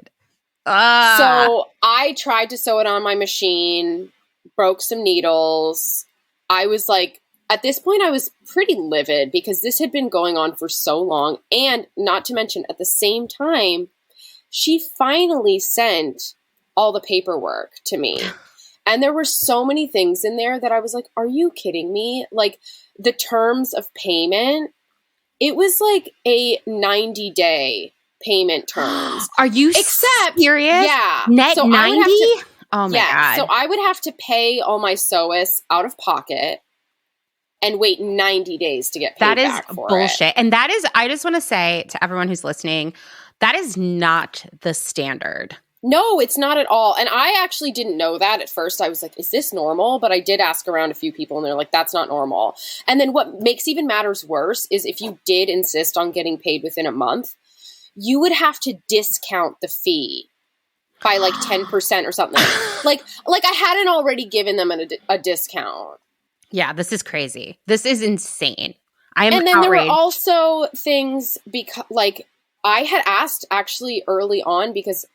So I tried to sew it on my machine, broke some needles. I was like, at this point, I was pretty livid because this had been going on for so long. And not to mention, at the same time, she finally sent all the paperwork to me. And there were so many things in there that I was like, are you kidding me? Like, the terms of payment, it was like a 90-day payment terms. Are you serious? Yeah. Net so 90? Oh my God. So I would have to pay all my SOAS out of pocket and wait 90 days to get paid back for it. That is bullshit. And that is, I just want to say to everyone who's listening, that is not the standard. No, it's not at all. And I actually didn't know that at first. I was like, is this normal? But I did ask around a few people and they're like, that's not normal. And then what makes even matters worse is if you did insist on getting paid within a month, you would have to discount the fee by like 10% or something. like I hadn't already given them a discount. Yeah, this is crazy. This is insane. I am And then outraged. there were also things because like I had asked actually early on because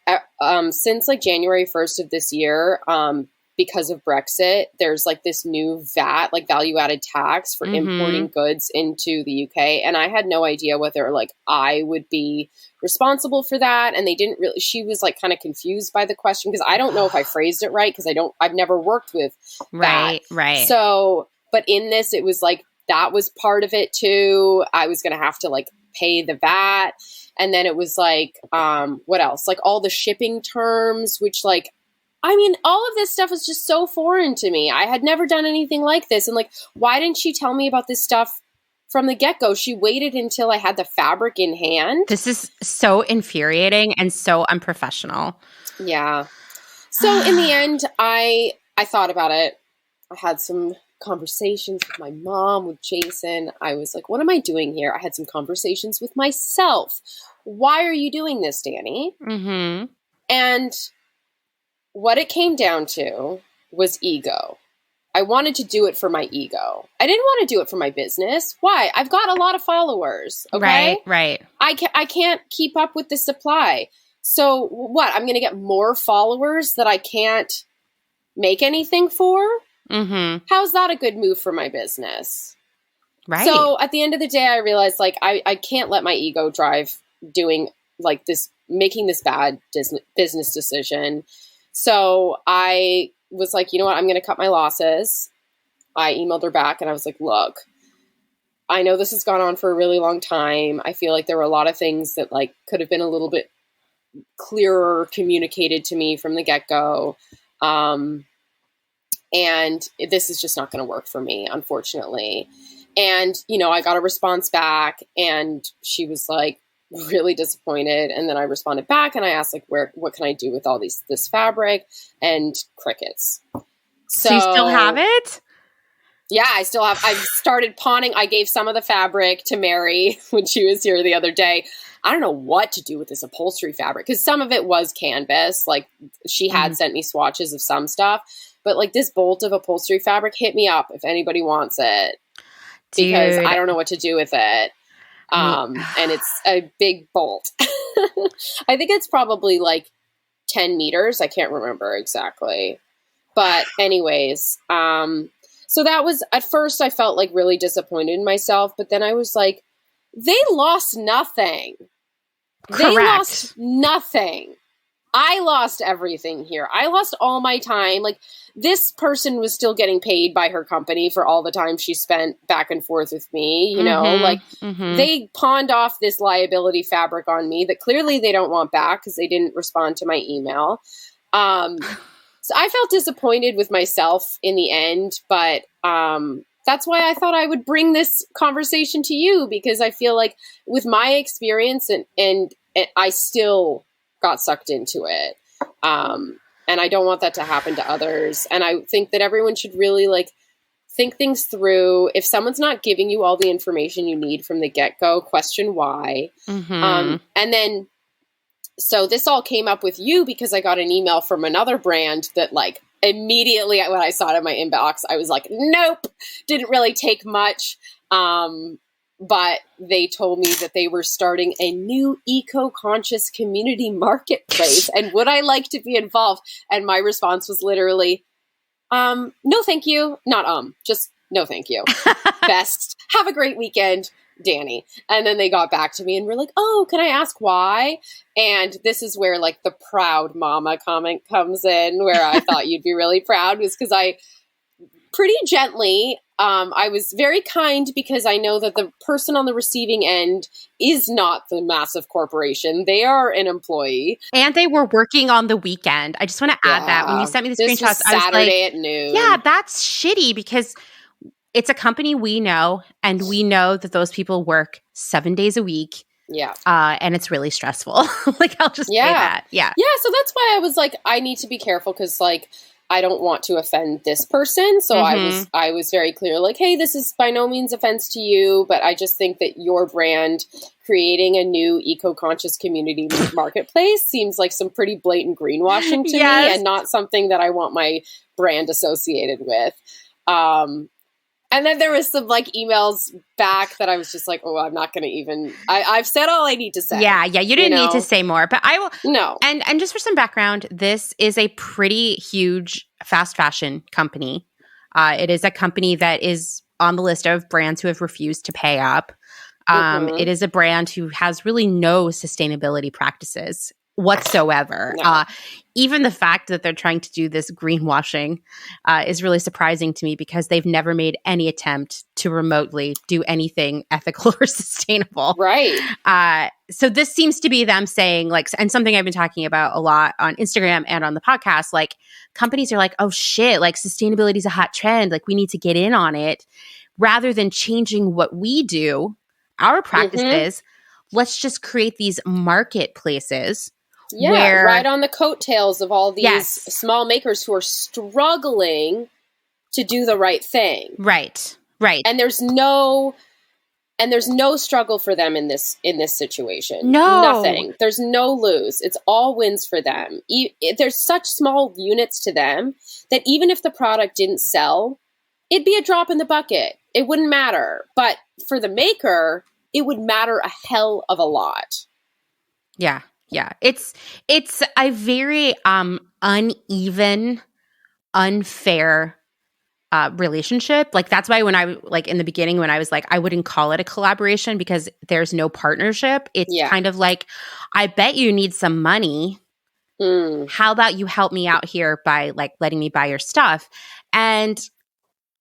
since like January 1st of this year, because of Brexit, there's like this new VAT, like value added tax for importing goods into the UK. And I had no idea whether like I would be responsible for that. And they didn't really, she was like kind of confused by the question because I don't know if I phrased it right because I've never worked with that. Right. So, but in this, it was like, that was part of it too. I was going to have to like pay the VAT. And then it was like, what else? Like all the shipping terms, which like, I mean, all of this stuff was just so foreign to me. I had never done anything like this. And like, why didn't she tell me about this stuff from the get-go? She waited until I had the fabric in hand. This is so infuriating and so unprofessional. Yeah. So in the end, I thought about it. I had some conversations with my mom, with Jason. I was like, what am I doing here? I had some conversations with myself. Why are you doing this, Dani? Mm-hmm. And what it came down to was ego. I wanted to do it for my ego. I didn't want to do it for my business. Why? I've got a lot of followers. Okay. Right. I can't keep up with the supply. So what? I'm going to get more followers that I can't make anything for? Mm-hmm. How's that a good move for my business? Right. So at the end of the day, I realized like I can't let my ego drive doing like this, making this bad business decision. So I was like, you know what? I'm going to cut my losses. I emailed her back and I was like, look, I know this has gone on for a really long time. I feel like there were a lot of things that like could have been a little bit clearer communicated to me from the get-go. And this is just not going to work for me, unfortunately. And, you know, I got a response back and she was like really disappointed. And then I responded back and I asked like, what can I do with all this fabric? And crickets. So you still have it? Yeah, I still have. I've started pawning. I gave some of the fabric to Mary when she was here the other day. I don't know what to do with this upholstery fabric because some of it was canvas. Like she had sent me swatches of some stuff. But like this bolt of upholstery fabric, hit me up if anybody wants it. Because I don't know what to do with it. And it's a big bolt. I think it's probably like 10 meters. I can't remember exactly. But anyways, so that was, at first I felt like really disappointed in myself. But then I was like, they lost nothing. Correct. They lost nothing. I lost everything here. I lost all my time. Like this person was still getting paid by her company for all the time she spent back and forth with me. You know, like they pawned off this liability fabric on me that clearly they don't want back because they didn't respond to my email. So I felt disappointed with myself in the end, but that's why I thought I would bring this conversation to you because I feel like with my experience and I still got sucked into it. And I don't want that to happen to others. And I think that everyone should really like think things through. If someone's not giving you all the information you need from the get-go, question why. And then, so this all came up with you because I got an email from another brand that like immediately when I saw it in my inbox, I was like, nope, didn't really take much. But they told me that they were starting a new eco-conscious community marketplace. And would I like to be involved? And my response was literally, No, thank you. Not, just no, thank you. Best. Have a great weekend, Dani. And then they got back to me and were like, oh, can I ask why? And this is where like the proud mama comment comes in, where I thought you'd be really proud, was because I pretty gently, I was very kind, because I know that the person on the receiving end is not the massive corporation. They are an employee. And they were working on the weekend. I just want to add that when you sent me the This screenshots, was I was Saturday like, at noon. yeah, that's shitty, because it's a company we know, and we know that those people work 7 days a week. Yeah. And it's really stressful. Like, I'll just say that. Yeah. Yeah. So that's why I was like, I need to be careful, because like, I don't want to offend this person. So I was very clear, like, hey, this is by no means offense to you, but I just think that your brand creating a new eco-conscious community marketplace seems like some pretty blatant greenwashing to me, and not something that I want my brand associated with. And then there was some like emails back that I was just like, oh, I'm not going to even, I've said all I need to say. Yeah. You didn't need to say more, but I will. No. And just for some background, this is a pretty huge fast fashion company. It is a company that is on the list of brands who have refused to pay up. It is a brand who has really no sustainability practices whatsoever. No. Even the fact that they're trying to do this greenwashing is really surprising to me, because they've never made any attempt to remotely do anything ethical or sustainable. Right. So this seems to be them saying, like, and something I've been talking about a lot on Instagram and on the podcast, like, companies are like, oh shit, like, sustainability is a hot trend. Like, we need to get in on it. Rather than changing what we do, our practices, let's just create these marketplaces. Yeah, where, right on the coattails of all these small makers who are struggling to do the right thing. Right. And there's no struggle for them in this situation. No. Nothing. There's no lose. It's all wins for them. There's such small units to them that even if the product didn't sell, it'd be a drop in the bucket. It wouldn't matter. But for the maker, it would matter a hell of a lot. Yeah. It's a very uneven, unfair relationship. Like, that's why when I, like, in the beginning, when I was like, I wouldn't call it a collaboration, because there's no partnership. It's kind of like, I bet you need some money. How about you help me out here by, like, letting me buy your stuff? And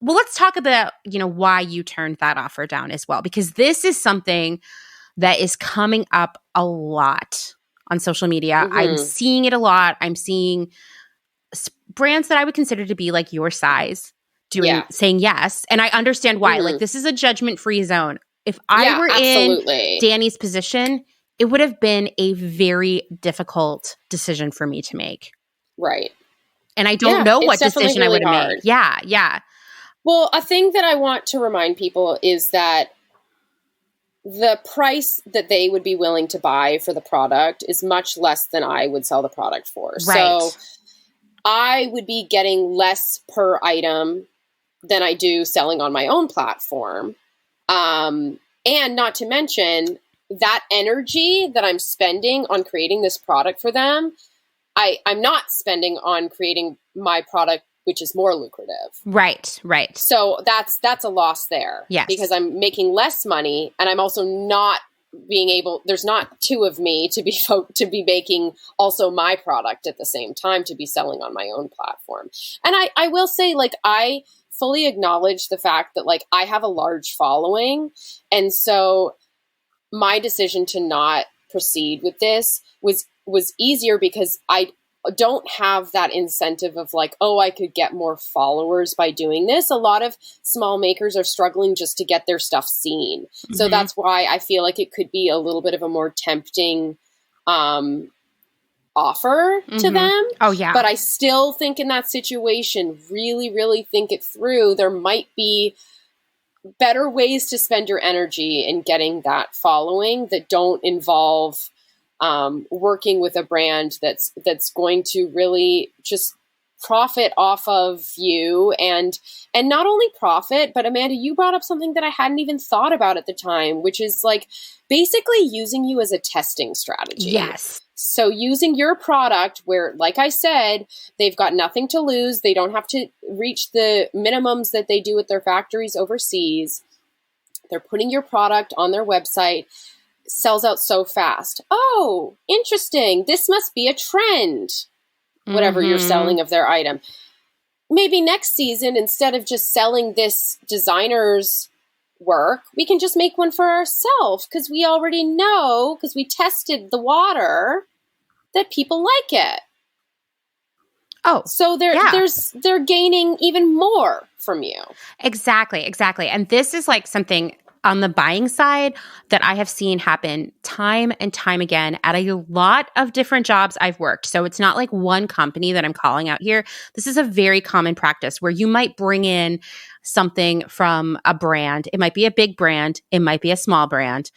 well, let's talk about, why you turned that offer down as well, because this is something that is coming up a lot on social media. I'm seeing it a lot. I'm seeing brands that I would consider to be like your size saying yes. And I understand why. Like, this is a judgment-free zone. If I were in Dani's position, it would have been a very difficult decision for me to make. Right. And I don't know what decision I would have made. Yeah. Well, a thing that I want to remind people is that the price that they would be willing to buy for the product is much less than I would sell the product for. Right. So I would be getting less per item than I do selling on my own platform. And not to mention that energy that I'm spending on creating this product for them, I'm not spending on creating my product, which is more lucrative. Right. So that's a loss there. Yes. Because I'm making less money, and I'm also not being able, there's not two of me to be making also my product at the same time, to be selling on my own platform. And I will say, like, I fully acknowledge the fact that, like, I have a large following. And so my decision to not proceed with this was easier, because I don't have that incentive of like, oh, I could get more followers by doing this. A lot of small makers are struggling just to get their stuff seen. Mm-hmm. So that's why I feel like it could be a little bit of a more tempting offer to them. Oh, yeah. But I still think in that situation, really, really think it through. There might be better ways to spend your energy in getting that following that don't involve working with a brand that's going to really just profit off of you, and not only profit, but Amanda, you brought up something that I hadn't even thought about at the time, which is like basically using you as a testing strategy. Yes. So using your product where, like I said, they've got nothing to lose. They don't have to reach the minimums that they do at their factories overseas. They're putting your product on their website, sells out so fast. Oh, interesting. This must be a trend. Whatever you're selling of their item. Maybe next season, instead of just selling this designer's work, we can just make one for ourselves because we already know, because we tested the water, that people like it. Oh, so they're gaining even more from you. Exactly. And this is like something on the buying side that I have seen happen time and time again at a lot of different jobs I've worked. So it's not like one company that I'm calling out here. This is a very common practice where you might bring in something from a brand. It might be a big brand. It might be a small brand.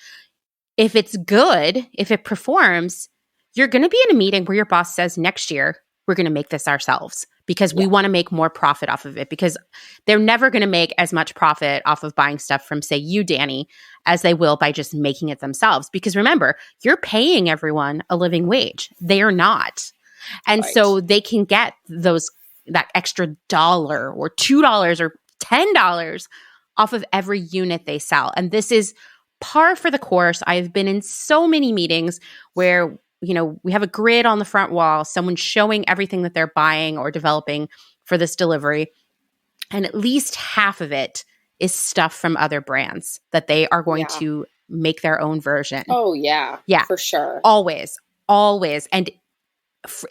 If it's good, if it performs, you're going to be in a meeting where your boss says, next year, we're going to make this ourselves because we want to make more profit off of it, because they're never going to make as much profit off of buying stuff from, say, you, Dani, as they will by just making it themselves. Because remember, you're paying everyone a living wage. They are not. And so they can get that extra $1 or $2 or $10 off of every unit they sell. And this is par for the course. I've been in so many meetings where we have a grid on the front wall, someone showing everything that they're buying or developing for this delivery. And at least half of it is stuff from other brands that they are going to make their own version. Oh, yeah. Yeah. For sure. Always. And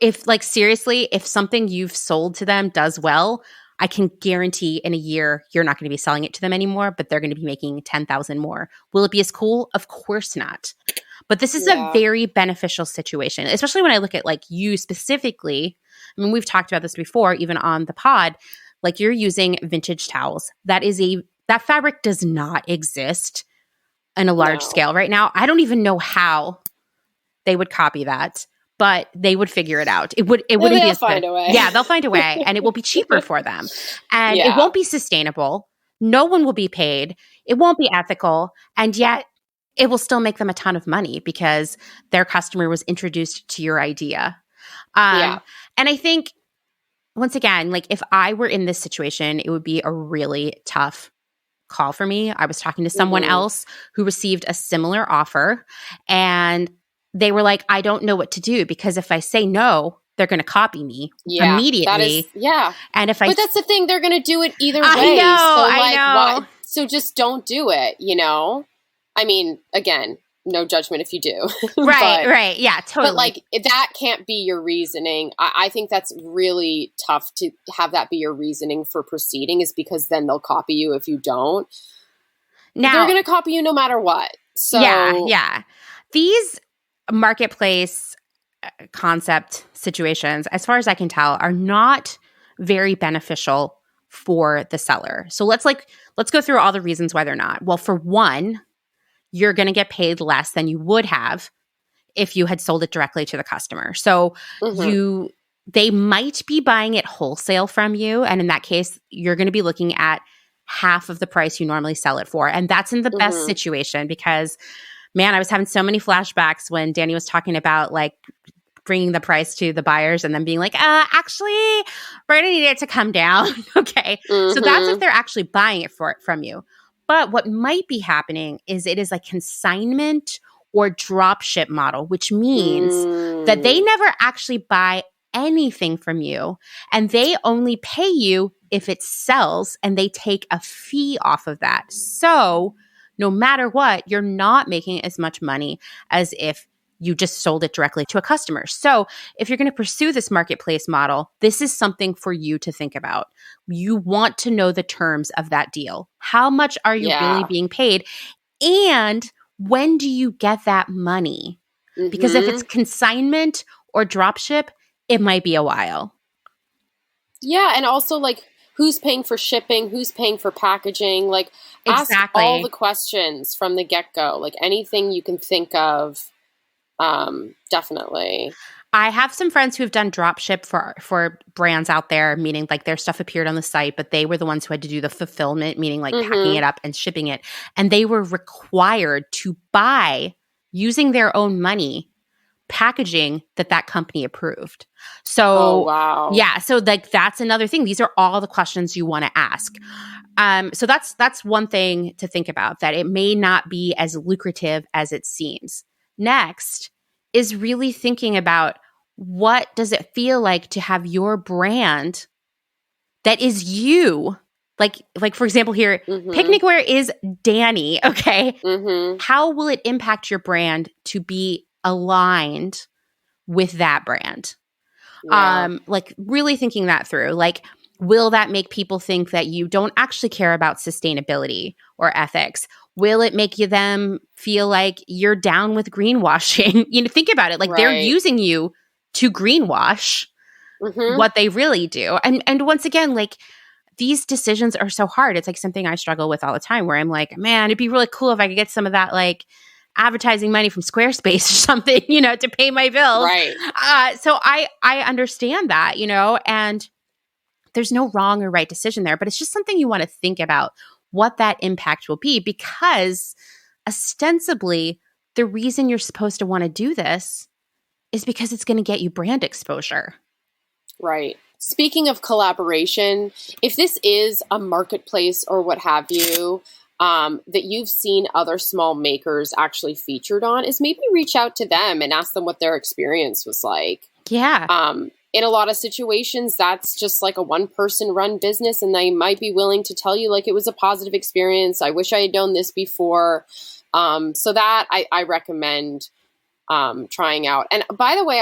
if seriously, if something you've sold to them does well, I can guarantee in a year you're not going to be selling it to them anymore, but they're going to be making 10,000 more. Will it be as cool? Of course not. But this is a very beneficial situation, especially when I look at you specifically. I mean, we've talked about this before, even on the pod. You're using vintage towels. That fabric does not exist on a large scale right now. I don't even know how they would copy that, but they would figure it out. It wouldn't be as good. A way. Yeah, they'll find a way, and it will be cheaper for them. And it won't be sustainable. No one will be paid. It won't be ethical. And yet it will still make them a ton of money because their customer was introduced to your idea. And I think, once again, if I were in this situation, it would be a really tough call for me. I was talking to someone else who received a similar offer, and they were like, I don't know what to do because if I say no, they're going to copy me immediately. And but that's the thing. They're going to do it either way. I know. Why? So just don't do it, I mean, again, no judgment if you do. Right. Yeah, totally. But that can't be your reasoning. I think that's really tough to have that be your reasoning for proceeding, is because then they'll copy you if you don't. Now, they're going to copy you no matter what. So yeah. These marketplace concept situations, as far as I can tell, are not very beneficial for the seller. So let's go through all the reasons why they're not. Well, for one, you're going to get paid less than you would have if you had sold it directly to the customer. So they might be buying it wholesale from you. And in that case, you're going to be looking at half of the price you normally sell it for. And that's in the best situation because, man, I was having so many flashbacks when Dani was talking about bringing the price to the buyers and then being like, actually, we're going to need it to come down. Okay. So that's if they're actually buying it from you. But what might be happening is it is a consignment or drop ship model, which means that they never actually buy anything from you and they only pay you if it sells and they take a fee off of that. So no matter what, you're not making as much money as if you just sold it directly to a customer. So if you're going to pursue this marketplace model, this is something for you to think about. You want to know the terms of that deal. How much are you really being paid? And when do you get that money? Because if it's consignment or dropship, it might be a while. Yeah. And also who's paying for shipping? Who's paying for packaging? Ask all the questions from the get-go. Anything you can think of. Definitely. I have some friends who have done drop ship for brands out there, meaning like their stuff appeared on the site, but they were the ones who had to do the fulfillment, meaning like packing it up and shipping it. And they were required to buy, using their own money, packaging that company approved. So, wow. Yeah. So like that's another thing. These are all the questions you want to ask. So that's one thing to think about, that it may not be as lucrative as it seems. Next is really thinking about, what does it feel like to have your brand that is you? Like for example here, Picnicware is Dani, okay? How will it impact your brand to be aligned with that brand? Yeah. Like really thinking that through. Like, will that make people think that you don't actually care about sustainability or ethics? Will it make them feel like you're down with greenwashing? Think about it. Like they're using you to greenwash what they really do. And once again, like these decisions are so hard. It's like something I struggle with all the time, where I'm like, man, it'd be really cool if I could get some of that like advertising money from Squarespace or something, to pay my bills. Right. So I understand that, and there's no wrong or right decision there, but it's just something you want to think about, what that impact will be, because ostensibly the reason you're supposed to want to do this is because it's going to get you brand exposure. Right. Speaking of collaboration, if this is a marketplace or what have you, that you've seen other small makers actually featured on, is maybe reach out to them and ask them what their experience was like. Yeah. In a lot of situations, that's just like a one-person run business, and they might be willing to tell you like it was a positive experience. I wish I had known this before. So that I recommend trying out. And by the way,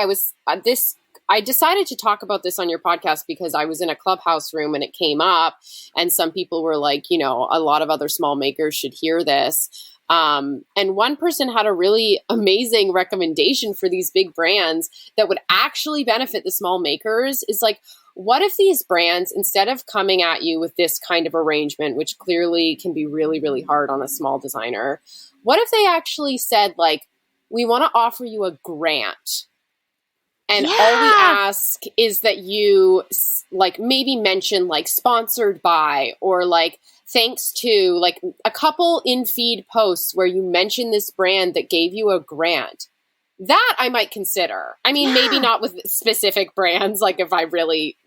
I decided to talk about this on your podcast because I was in a Clubhouse room and it came up, and some people were like, a lot of other small makers should hear this. And one person had a really amazing recommendation for these big brands that would actually benefit the small makers. Is like, what if these brands, instead of coming at you with this kind of arrangement, which clearly can be really, really hard on a small designer, what if they actually said, like, we want to offer you a grant, and all we ask is that you like maybe mention like sponsored by, or like thanks to, like a couple in feed posts where you mention this brand that gave you a grant. That I might consider. I mean, maybe not with specific brands, like if I really,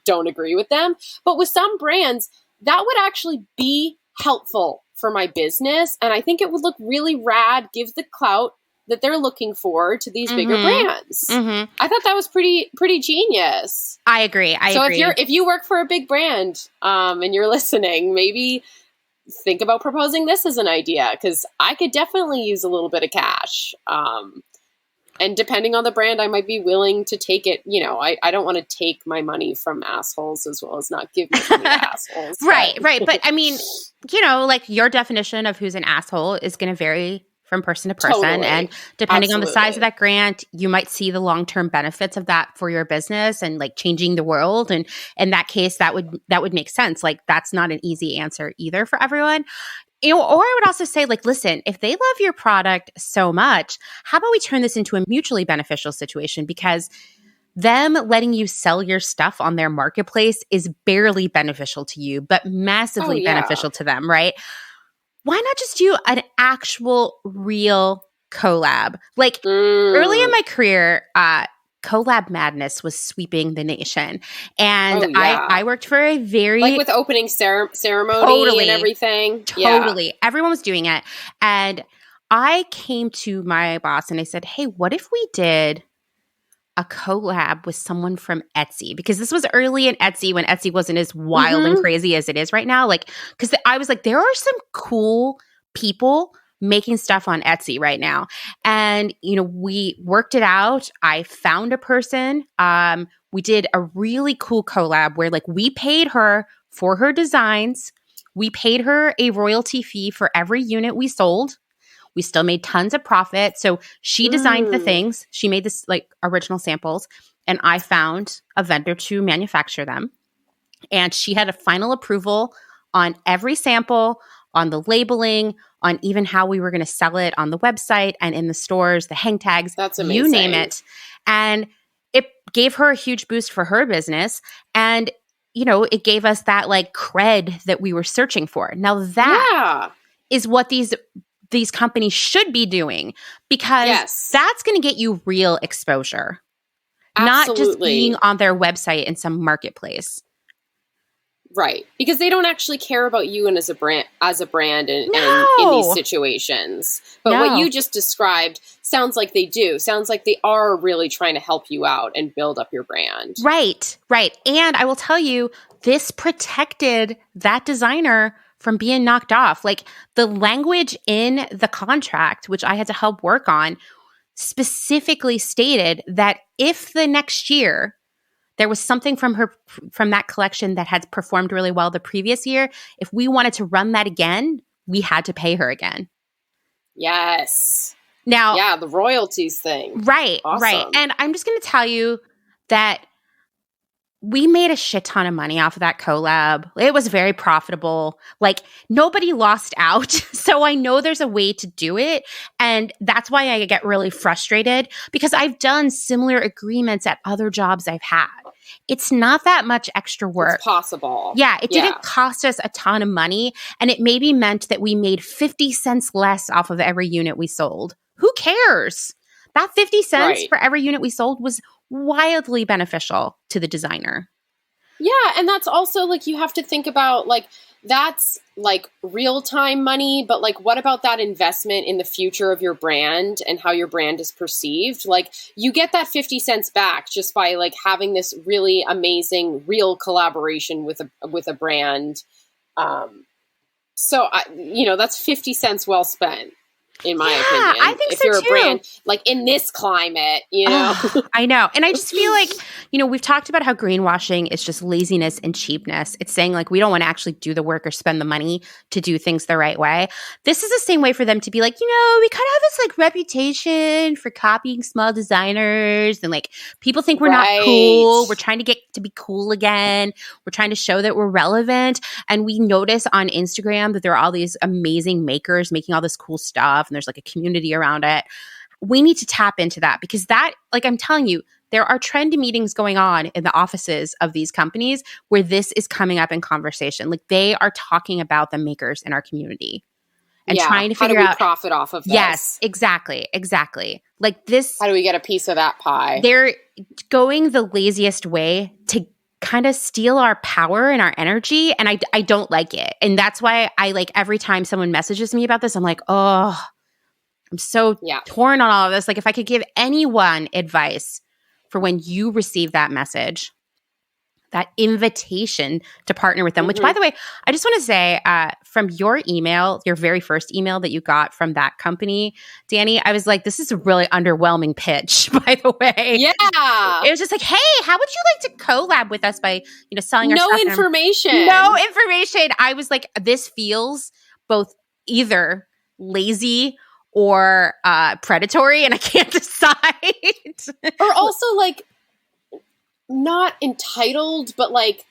don't agree with them, but with some brands that would actually be helpful for my business. And I think it would look really rad, give the clout that they're looking for to these bigger brands. I thought that was pretty genius. I agree. So if you work for a big brand and you're listening, maybe think about proposing this as an idea, because I could definitely use a little bit of cash. And depending on the brand, I might be willing to take it. I don't want to take my money from assholes as well as not give my money to assholes. Right. But I mean, like your definition of who's an asshole is going to vary from person to person. Totally. And depending on the size of that grant, you might see the long-term benefits of that for your business and like changing the world. And in that case, that would make sense. Like that's not an easy answer either for everyone. Or I would also say, like, listen, if they love your product so much, how about we turn this into a mutually beneficial situation? Because them letting you sell your stuff on their marketplace is barely beneficial to you, but massively beneficial to them, right? Why not just do an actual real collab? Like early in my career, collab madness was sweeping the nation. And I worked for a very... Like with opening ceremony and everything. Totally. Yeah. Everyone was doing it. And I came to my boss and I said, hey, what if we did a collab with someone from Etsy? Because this was early in Etsy when Etsy wasn't as wild and crazy as it is right now. Like, because I was like, there are some cool people making stuff on Etsy right now. And, we worked it out. I found a person. We did a really cool collab where like we paid her for her designs. We paid her a royalty fee for every unit we sold. We still made tons of profit. So she designed the things. She made this like original samples, and I found a vendor to manufacture them. And she had a final approval on every sample, on the labeling, on even how we were going to sell it on the website and in the stores, the hang tags. That's amazing. You name it. And gave her a huge boost for her business. And, you know, it gave us that like cred that we were searching for. Now that is what these companies should be doing, because that's going to get you real exposure, not just being on their website in some marketplace. Right. Because they don't actually care about you and as a brand and in these situations. But what you just described sounds like they do. Sounds like they are really trying to help you out and build up your brand. Right. Right. And I will tell you, this protected that designer from being knocked off. Like the language in the contract, which I had to help work on, specifically stated that if the next year there was something from that collection that had performed really well the previous year, if we wanted to run that again, we had to pay her again. Yes. Now, yeah, the royalties thing. Right, awesome. Right. And I'm just going to tell you that we made a shit ton of money off of that collab. It was very profitable. Like nobody lost out. So I know there's a way to do it. And that's why I get really frustrated, because I've done similar agreements at other jobs I've had. It's not that much extra work. It's possible. Yeah, it didn't cost us a ton of money. And it maybe meant that we made 50 cents less off of every unit we sold. Who cares? That 50 cents for every unit we sold was wildly beneficial to the designer. Yeah, and that's also like you have to think about like that's like real-time money, but like what about that investment in the future of your brand and how your brand is perceived? Like you get that 50 cents back just by like having this really amazing real collaboration with a brand. So that's 50 cents well spent. In my opinion, I think if so you're too. A brand like in this climate, I know. And I just feel like, we've talked about how greenwashing is just laziness and cheapness. It's saying like, we don't want to actually do the work or spend the money to do things the right way. This is the same way for them to be like, we kind of have this like reputation for copying small designers. And like people think we're not cool. We're trying to get to be cool again. We're trying to show that we're relevant. And we notice on Instagram that there are all these amazing makers making all this cool stuff. And there's like a community around it. We need to tap into that, because that, like I'm telling you, there are trend meetings going on in the offices of these companies where this is coming up in conversation. Like they are talking about the makers in our community and trying to figure out how do we profit off of this? Yes, exactly. Like this. How do we get a piece of that pie? They're going the laziest way to kind of steal our power and our energy. And I don't like it. And that's why I like every time someone messages me about this, I'm like, oh, I'm so torn on all of this. Like if I could give anyone advice for when you receive that message, that invitation to partner with them, which by the way, I just want to say from your email, your very first email that you got from that company, Dani, I was like, this is a really underwhelming pitch, by the way. Yeah. It was just like, hey, how would you like to collab with us by, selling our stuff? No information. No information. I was like, this feels both either lazy or predatory, and I can't decide. Or also like not entitled, but like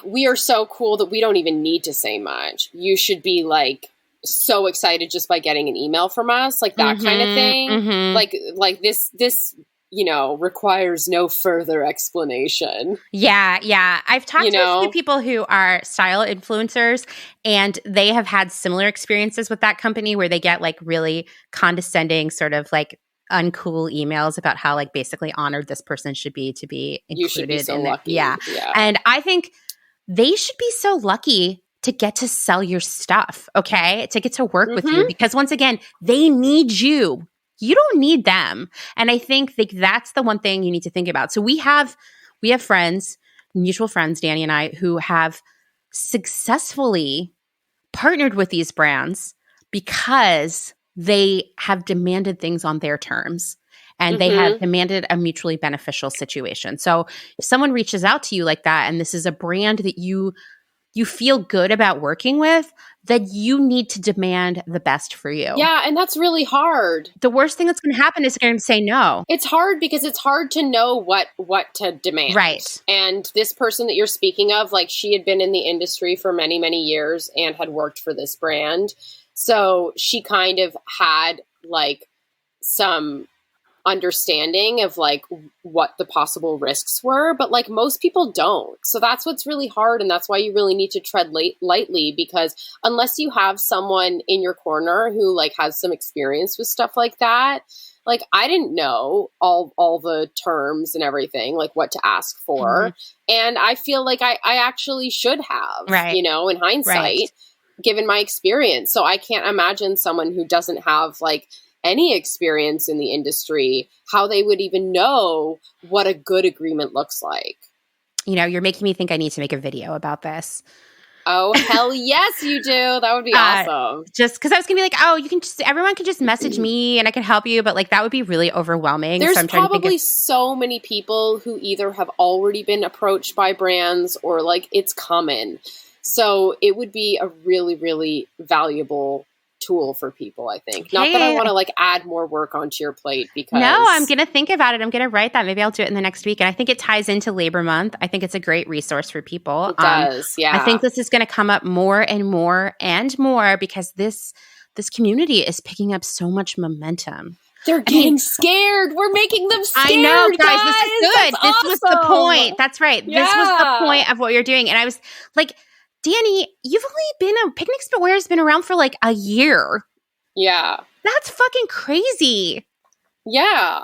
we are so cool that we don't even need to say much. You should be like so excited just by getting an email from us, like that kind of thing. Like this requires no further explanation. Yeah. I've talked to a few people who are style influencers, and they have had similar experiences with that company where they get like really condescending, sort of like uncool emails about how like basically honored this person should be to be included. You should be so lucky. Yeah. And I think they should be so lucky to get to sell your stuff, okay? To get to work with you, because once again, they need you. You don't need them. And I think that's the one thing you need to think about. So we have friends, mutual friends, Dani and I, who have successfully partnered with these brands because they have demanded things on their terms, and they have demanded a mutually beneficial situation. So if someone reaches out to you like that, and this is a brand that you feel good about working with, then you need to demand the best for you. Yeah, and that's really hard. The worst thing that's going to happen is they're going to say no. It's hard because it's hard to know what to demand. Right. And this person that you're speaking of, like she had been in the industry for many, many years and had worked for this brand. So she kind of had like some understanding of like what the possible risks were, but like most people don't. So that's what's really hard. And that's why you really need to tread lightly, because unless you have someone in your corner who like has some experience with stuff like that, like I didn't know all the terms and everything, like what to ask for. And I feel like I actually should have, you know, in hindsight, given my experience. So I can't imagine someone who doesn't have like any experience in the industry, how they would even know what a good agreement looks like. You know, you're making me think I need to make a video about this. Oh, hell yes, you do. That would be awesome. Just because I was going to be like, oh, everyone can just message me and I can help you. But like, that would be really overwhelming. There's so I'm probably so many people who either have already been approached by brands or like it's common. So it would be a really, really valuable tool for people, I think. Not that I want to like add more work onto your plate, because no, I'm going to think about it. I'm going to write that. Maybe I'll do it in the next week. And I think it ties into Labor Month. I think it's a great resource for people. It does. Yeah. I think this is going to come up more and more and more because this community is picking up so much momentum. They're getting scared. We're making them scared. I know, guys. This is good. That's this awesome. was the point. That's right. Yeah. This was the point of what you're doing. And I was like, Dani, you've only been Picnicware has been around for like a year. Yeah. That's fucking crazy. Yeah.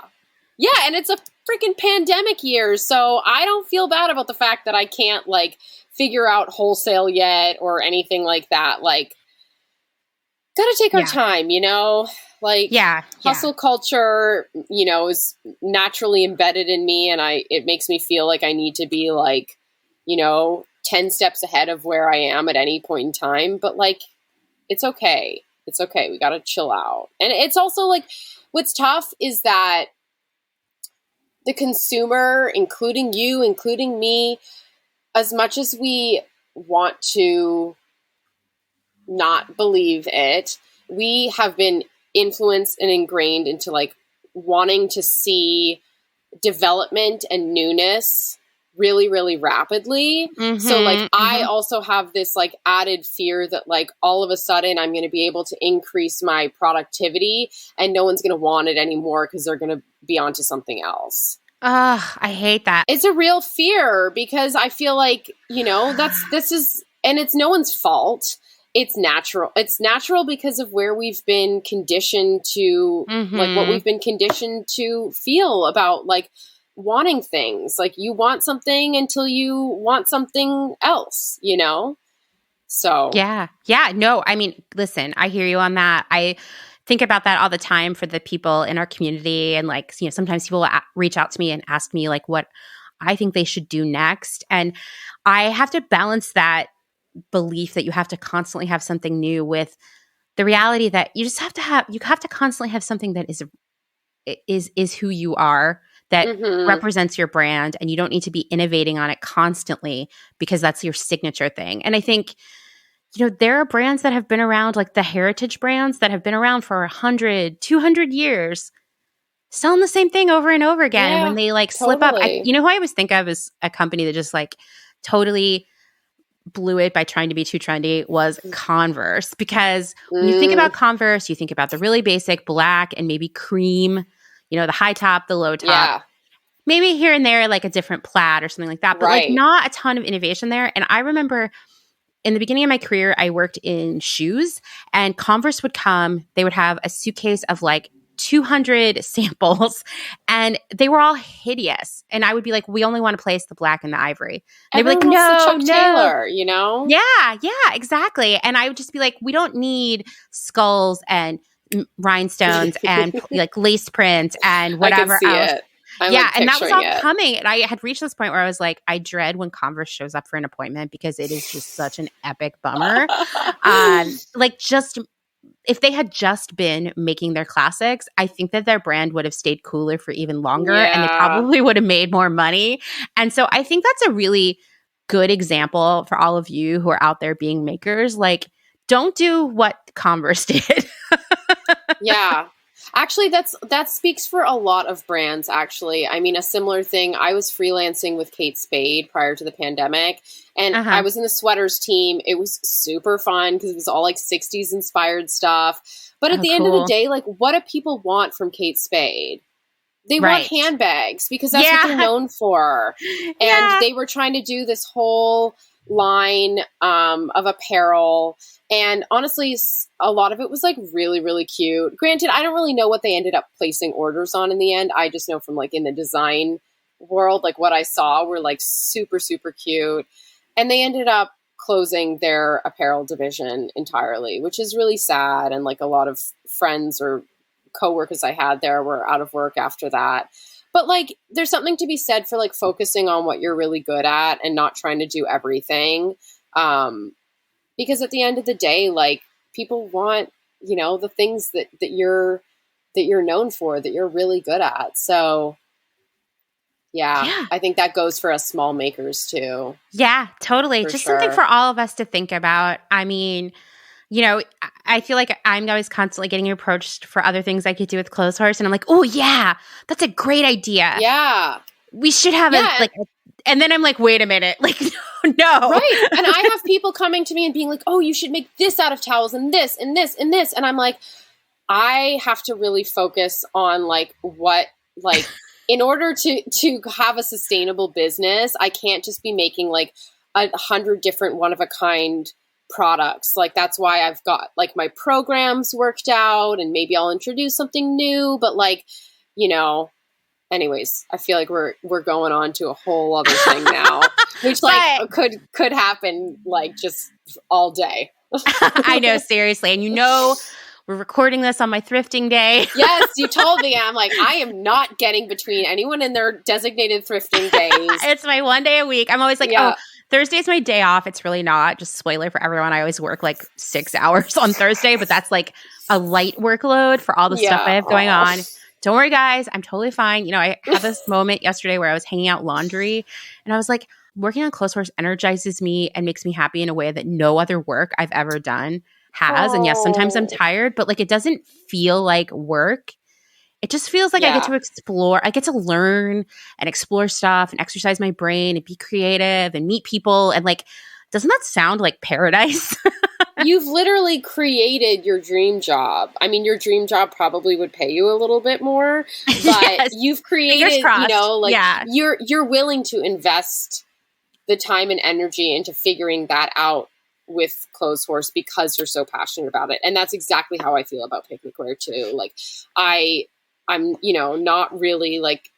Yeah. And it's a freaking pandemic year. So I don't feel bad about the fact that I can't like figure out wholesale yet or anything like that. Like, gotta take our time, you know? Like, hustle culture, you know, is naturally embedded in me. And it makes me feel like I need to be like, you know, 10 steps ahead of where I am at any point in time. But like, it's okay. It's okay. We got to chill out. And it's also like, what's tough is that the consumer, including you, including me, as much as we want to not believe it, we have been influenced and ingrained into like wanting to see development and newness really, really rapidly. So like I also have this like added fear that like all of a sudden I'm going to be able to increase my productivity and no one's going to want it anymore because they're going to be onto something else. I hate that. It's a real fear because I feel like, you know, and it's no one's fault. It's natural. It's natural because of where we've been conditioned to, like what we've been conditioned to feel about like wanting things. Like you want something until you want something else, you know? So. Yeah. No, I mean, listen, I hear you on that. I think about that all the time for the people in our community. And like, you know, sometimes people reach out to me and ask me like what I think they should do next. And I have to balance that belief that you have to constantly have something new with the reality that you have to constantly have something that is who you are, that represents your brand, and you don't need to be innovating on it constantly because that's your signature thing. And I think, you know, there are brands that have been around, like the heritage brands that have been around for 100, 200 years, selling the same thing over and over again. And when they like slip up, you know who I always think of as a company that just like totally blew it by trying to be too trendy was Converse. Because when you think about Converse, you think about the really basic black and maybe cream, you know, the high top, the low top, maybe here and there, like a different plaid or something like that, but like not a ton of innovation there. And I remember in the beginning of my career, I worked in shoes, and Converse would come, they would have a suitcase of like 200 samples, and they were all hideous. And I would be like, we only want to place the black and the ivory. And they'd be like, no, Taylor, you know? Yeah, exactly. And I would just be like, we don't need skulls and rhinestones and like lace prints and whatever else. And that was all coming. And I had reached this point where I was like, I dread when Converse shows up for an appointment because it is just such an epic bummer. Like just if they had just been making their classics, I think that their brand would have stayed cooler for even longer and they probably would have made more money. And so I think that's a really good example for all of you who are out there being makers. Like, don't do what Converse did. Yeah. Actually, that speaks for a lot of brands, actually. I mean, a similar thing, I was freelancing with Kate Spade prior to the pandemic, and I was in the sweaters team. It was super fun because it was all like 60s inspired stuff. But at the end of the day, like, what do people want from Kate Spade? They want handbags because that's what they're known for. And they were trying to do this whole line of apparel. And honestly, a lot of it was like really, really cute. Granted, I don't really know what they ended up placing orders on in the end. I just know from like in the design world, like what I saw were like super, super cute. And they ended up closing their apparel division entirely, which is really sad. And like a lot of friends or coworkers I had there were out of work after that. But like, there's something to be said for like focusing on what you're really good at and not trying to do everything. Because at the end of the day, like people want, you know, the things that you're known for, that you're really good at. So yeah, I think that goes for us small makers too. Yeah, totally. Just something for all of us to think about. I mean, you know, I feel like I'm always constantly getting approached for other things I could do with Clotheshorse. And I'm like, oh yeah, that's a great idea. Yeah. We should have and then I'm like, wait a minute. Like, no. Right. And I have people coming to me and being like, oh, you should make this out of towels and this and this and this. And I'm like, I have to really focus on like what, like, in order to have a sustainable business, I can't just be making like 100 different one-of-a-kind products. Like that's why I've got like my programs worked out and maybe I'll introduce something new. But like, you know, anyways, I feel like we're going on to a whole other thing now, which like could happen like just all day. I know, seriously. And you know, we're recording this on my thrifting day. Yes, you told me. I'm like, I am not getting between anyone in their designated thrifting days. It's my one day a week. I'm always like, oh, Thursday's my day off. It's really not. Just spoiler for everyone. I always work like 6 hours on Thursday, but that's like a light workload for all the stuff I have going on. Don't worry, guys. I'm totally fine. You know, I had this moment yesterday where I was hanging out laundry and I was like, working on Clotheshorse energizes me and makes me happy in a way that no other work I've ever done has. And yes, sometimes I'm tired, but like it doesn't feel like work. It just feels like I get to explore. I get to learn and explore stuff and exercise my brain and be creative and meet people. And like, doesn't that sound like paradise? You've literally created your dream job. I mean, your dream job probably would pay you a little bit more, but you've created, you know, like you're willing to invest the time and energy into figuring that out with Clotheshorse because you're so passionate about it. And that's exactly how I feel about Picnicware too. Like I'm, you know, not really like,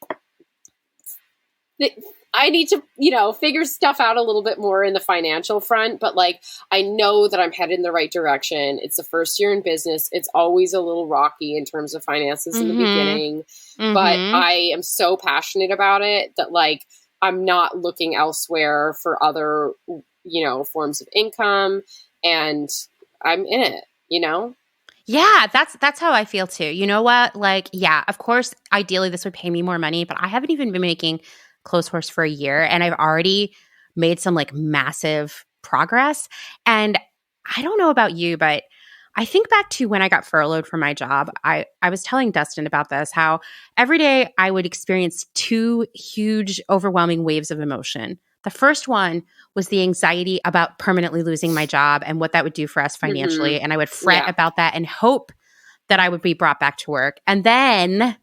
I need to, you know, figure stuff out a little bit more in the financial front, but like, I know that I'm headed in the right direction. It's the first year in business. It's always a little rocky in terms of finances in the beginning, but I am so passionate about it that like, I'm not looking elsewhere for other, you know, forms of income, and I'm in it, you know? Yeah, that's how I feel too. You know what? Like, yeah, of course, ideally this would pay me more money, but I haven't even been making Clotheshorse for a year and I've already made some like massive progress. And I don't know about you, but I think back to when I got furloughed from my job. I was telling Dustin about this, how every day I would experience two huge, overwhelming waves of emotion. The first one was the anxiety about permanently losing my job and what that would do for us financially. And I would fret about that and hope that I would be brought back to work. And then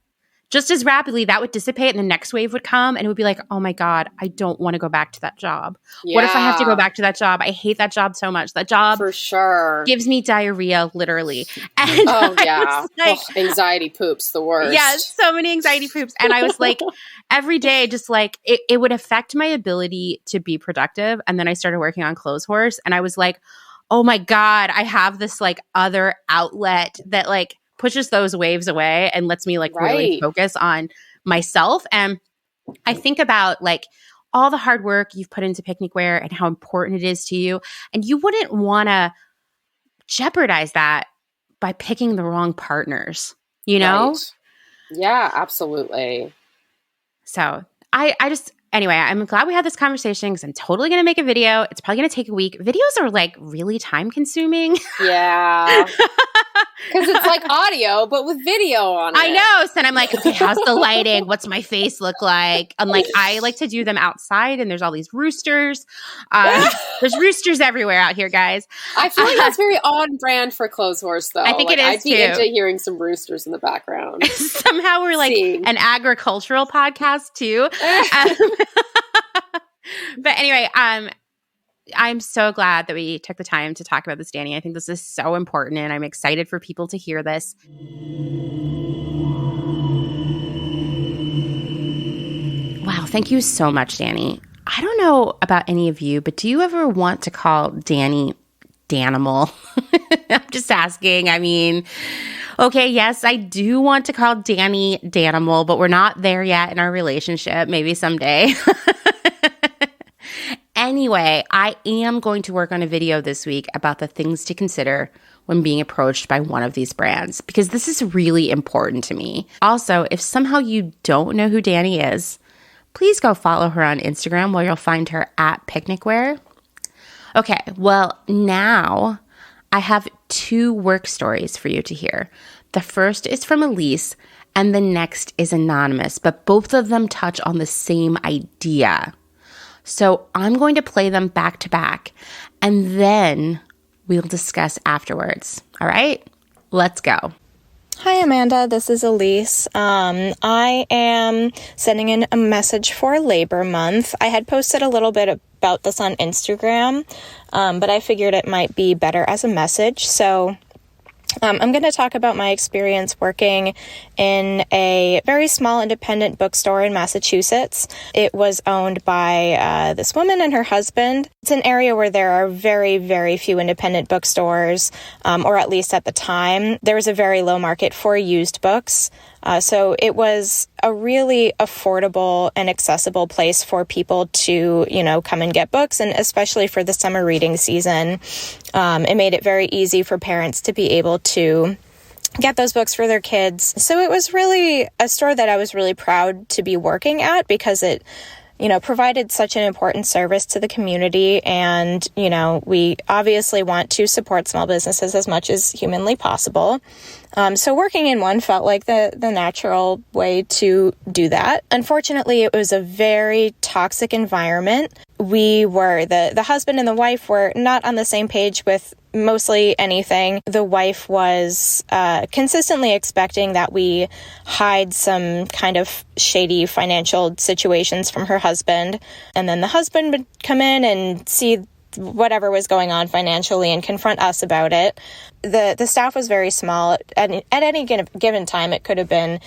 just as rapidly that would dissipate and the next wave would come and it would be like, oh my God, I don't want to go back to that job. Yeah. What if I have to go back to that job? I hate that job so much. That job for sure gives me diarrhea, literally. And like, anxiety poops, the worst. Yeah, so many anxiety poops. And I was like, every day, just like it would affect my ability to be productive. And then I started working on Clotheshorse and I was like, oh my God, I have this like other outlet that like pushes those waves away and lets me like really focus on myself. And I think about like all the hard work you've put into Picnicware and how important it is to you. And you wouldn't want to jeopardize that by picking the wrong partners, you know? Right. Yeah, absolutely. So I just, anyway, I'm glad we had this conversation because I'm totally going to make a video. It's probably going to take a week. Videos are like really time consuming. Yeah. Because it's like audio, but with video on it. I know. So then I'm like, okay, how's the lighting? What's my face look like? I'm like, I like to do them outside, and there's all these roosters. There's roosters everywhere out here, guys. I feel like that's very on brand for Clotheshorse, though. I think it is, I'd be too. into hearing some roosters in the background. Somehow we're like an agricultural podcast, too. But anyway, I'm so glad that we took the time to talk about this, Dani. I think this is so important, and I'm excited for people to hear this. Wow, thank you so much, Dani. I don't know about any of you, but do you ever want to call Dani Danimal? I'm just asking. I mean, okay, yes, I do want to call Dani Danimal, but we're not there yet in our relationship. Maybe someday. Anyway, I am going to work on a video this week about the things to consider when being approached by one of these brands, because this is really important to me. Also, if somehow you don't know who Dani is, please go follow her on Instagram, where you'll find her at Picnicware. Okay, well, now I have 2 work stories for you to hear. The first is from Elise, and the next is anonymous, but both of them touch on the same idea. So I'm going to play them back to back, and then we'll discuss afterwards. All right, let's go. Hi, Amanda. This is Elise. I am sending in a message for Labor Month. I had posted a little bit about this on Instagram, but I figured it might be better as a message. So I'm going to talk about my experience working in a very small independent bookstore in Massachusetts. It was owned by this woman and her husband. It's an area where there are very, very few independent bookstores, or at least at the time. There was a very low market for used books. So it was a really affordable and accessible place for people to, come and get books. And especially for the summer reading season, it made it very easy for parents to be able to get those books for their kids. So it was really a store that I was really proud to be working at, because it provided such an important service to the community. And, we obviously want to support small businesses as much as humanly possible. So working in one felt like the natural way to do that. Unfortunately, it was a very toxic environment. The husband and the wife were not on the same page with mostly anything. The wife was consistently expecting that we hide some kind of shady financial situations from her husband. And then the husband would come in and see whatever was going on financially and confront us about it. The staff was very small. At any given time, it could have been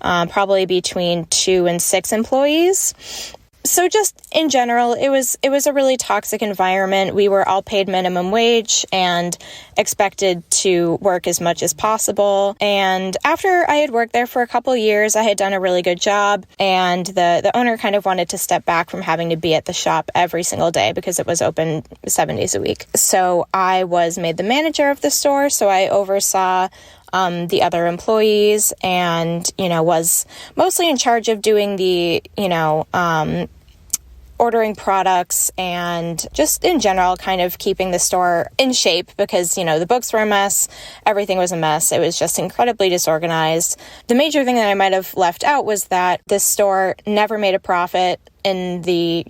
probably between 2 and 6 employees. So just in general, it was a really toxic environment. We were all paid minimum wage and expected to work as much as possible. And after I had worked there for a couple years, I had done a really good job. And the owner kind of wanted to step back from having to be at the shop every single day, because it was open 7 days a week. So I was made the manager of the store. So I oversaw the other employees and, was mostly in charge of doing the, ordering products and just in general kind of keeping the store in shape, because, the books were a mess. Everything was a mess. It was just incredibly disorganized. The major thing that I might have left out was that this store never made a profit in the,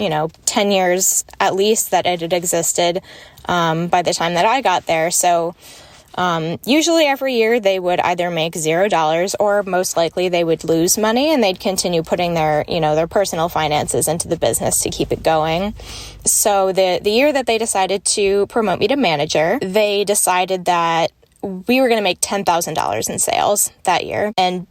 10 years at least that it had existed by the time that I got there. So usually every year they would either make $0 or most likely they would lose money, and they'd continue putting their personal finances into the business to keep it going. So the year that they decided to promote me to manager, they decided that we were going to make $10,000 in sales that year. And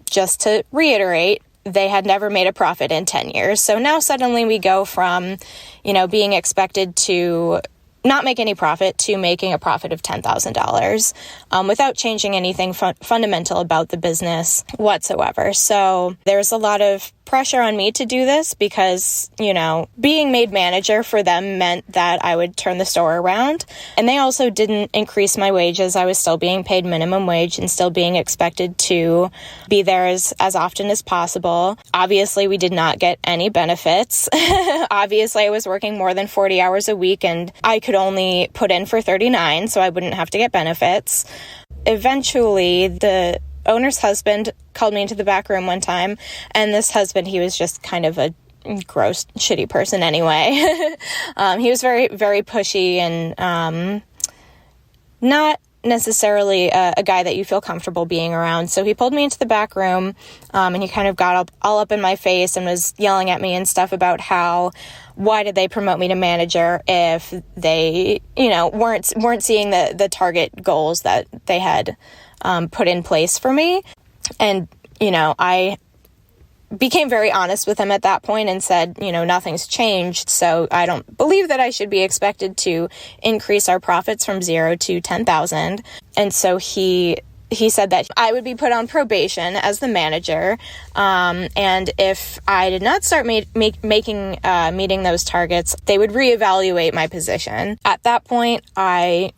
just to reiterate, they had never made a profit in 10 years. So now suddenly we go from, being expected to not make any profit to making a profit of $10,000 without changing anything fundamental about the business whatsoever. So there's a lot of pressure on me to do this because, being made manager for them meant that I would turn the store around. And they also didn't increase my wages. I was still being paid minimum wage and still being expected to be there as often as possible. Obviously, we did not get any benefits. Obviously, I was working more than 40 hours a week and I could only put in for 39, so I wouldn't have to get benefits. eventually the owner's husband called me into the back room one time, and this husband, he was just kind of a gross, shitty person anyway. He was very, very pushy and not necessarily a guy that you feel comfortable being around. So he pulled me into the back room, and he kind of got all up in my face and was yelling at me and stuff about why did they promote me to manager if they, weren't seeing the target goals that they had put in place for me. And, I became very honest with him at that point and said, nothing's changed. So I don't believe that I should be expected to increase our profits from 0 to 10,000. And so he said that I would be put on probation as the manager. And if I did not start meeting those targets, they would reevaluate my position. At that point, I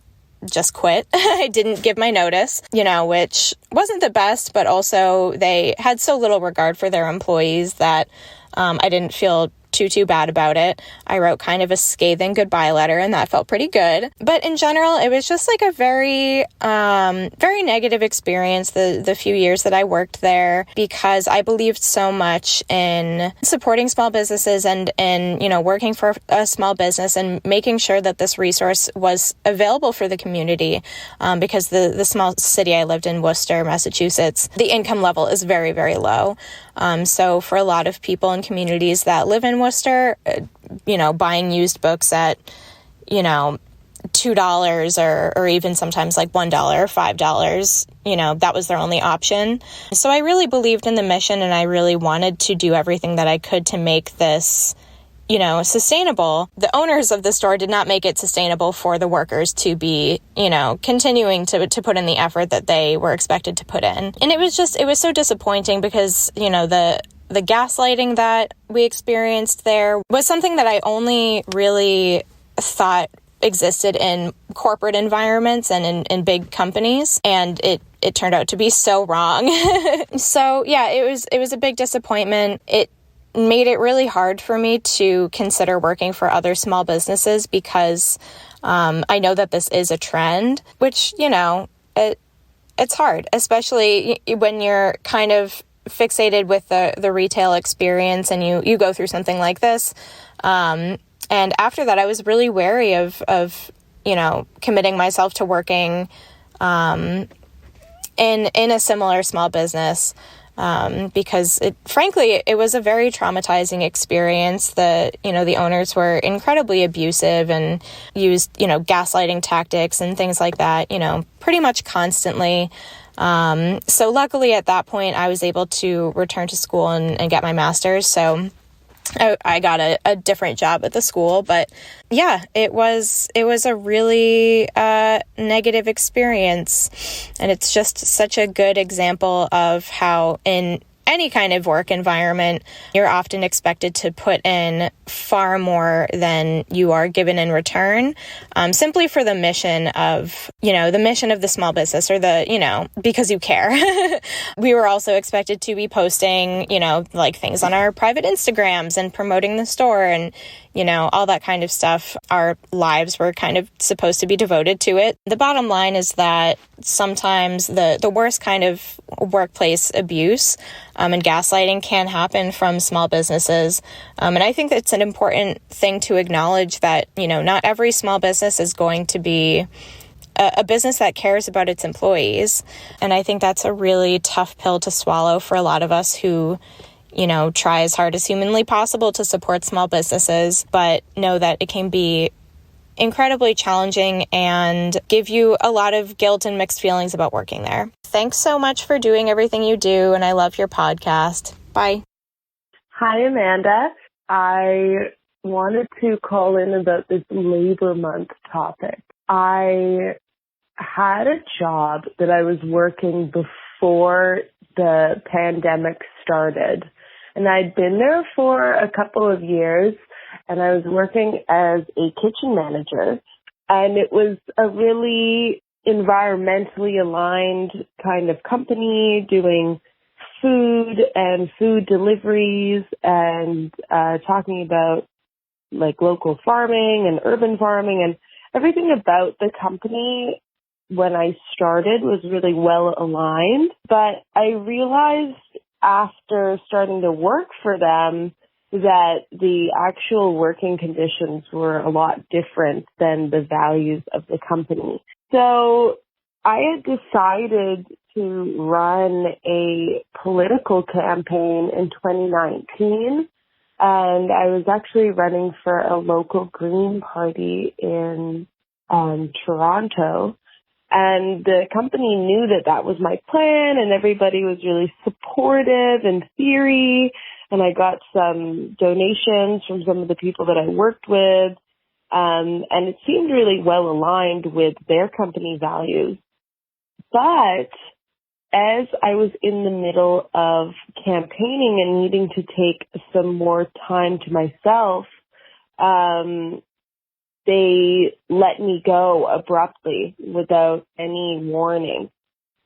just quit. I didn't give my notice, which wasn't the best, but also they had so little regard for their employees that I didn't feel too bad about it. I wrote kind of a scathing goodbye letter, and that felt pretty good. But in general, it was just like a very, very negative experience the few years that I worked there, because I believed so much in supporting small businesses and working for a small business and making sure that this resource was available for the community. Because the small city I lived in, Worcester, Massachusetts, the income level is very, very low. So for a lot of people in communities that live in Worcester, buying used books at, $2 or even sometimes like $1 or $5, that was their only option. So I really believed in the mission, and I really wanted to do everything that I could to make this, sustainable. The owners of the store did not make it sustainable for the workers to be, continuing to put in the effort that they were expected to put in. And it was so disappointing because, the gaslighting that we experienced there was something that I only really thought existed in corporate environments and in big companies. And it turned out to be so wrong. So yeah, it was a big disappointment. It made it really hard for me to consider working for other small businesses because I know that this is a trend, which, it's hard, especially when you're kind of fixated with the retail experience and you go through something like this. And after that, I was really wary of committing myself to working in a similar small business. Because it was a very traumatizing experience. The owners were incredibly abusive and used, gaslighting tactics and things like that, pretty much constantly. So luckily at that point I was able to return to school and get my master's. So I got a different job at the school, but yeah, it was a really negative experience. And it's just such a good example of how in any kind of work environment, you're often expected to put in far more than you are given in return, simply for the mission of, the small business or because you care. We were also expected to be posting, things on our private Instagrams and promoting the store and, all that kind of stuff. Our lives were kind of supposed to be devoted to it. The bottom line is that sometimes the worst kind of workplace abuse and gaslighting can happen from small businesses. And I think it's an important thing to acknowledge that, not every small business is going to be a business that cares about its employees. And I think that's a really tough pill to swallow for a lot of us who try as hard as humanly possible to support small businesses, but know that it can be incredibly challenging and give you a lot of guilt and mixed feelings about working there. Thanks so much for doing everything you do, and I love your podcast. Bye. Hi, Amanda. I wanted to call in about this Labor Month topic. I had a job that I was working before the pandemic started, and I'd been there for a couple of years, and I was working as a kitchen manager, and it was a really environmentally aligned kind of company doing food and food deliveries and talking about like local farming and urban farming, and everything about the company when I started was really well aligned, but I realized after starting to work for them that the actual working conditions were a lot different than the values of the company. So I had decided to run a political campaign in 2019, and I was actually running for a local Green Party in Toronto. And the company knew that that was my plan, and everybody was really supportive in theory. And I got some donations from some of the people that I worked with. And it seemed really well aligned with their company values. But as I was in the middle of campaigning and needing to take some more time to myself, they let me go abruptly without any warning.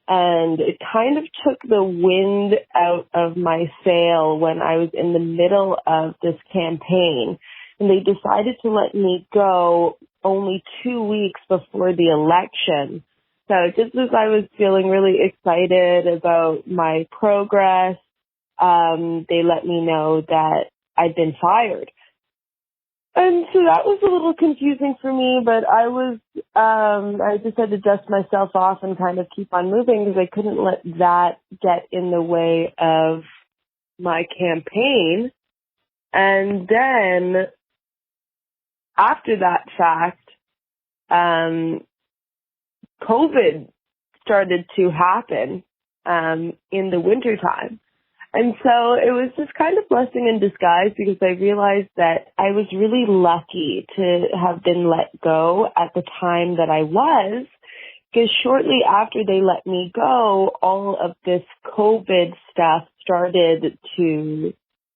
And it kind of took the wind out of my sail when I was in the middle of this campaign. And they decided to let me go only 2 weeks before the election. So just as I was feeling really excited about my progress, they let me know that I'd been fired. And so that was a little confusing for me, but I just had to dust myself off and kind of keep on moving because I couldn't let that get in the way of my campaign. And then after that fact, COVID started to happen, in the wintertime. And so it was just kind of blessing in disguise because I realized that I was really lucky to have been let go at the time that I was, because shortly after they let me go, all of this COVID stuff started to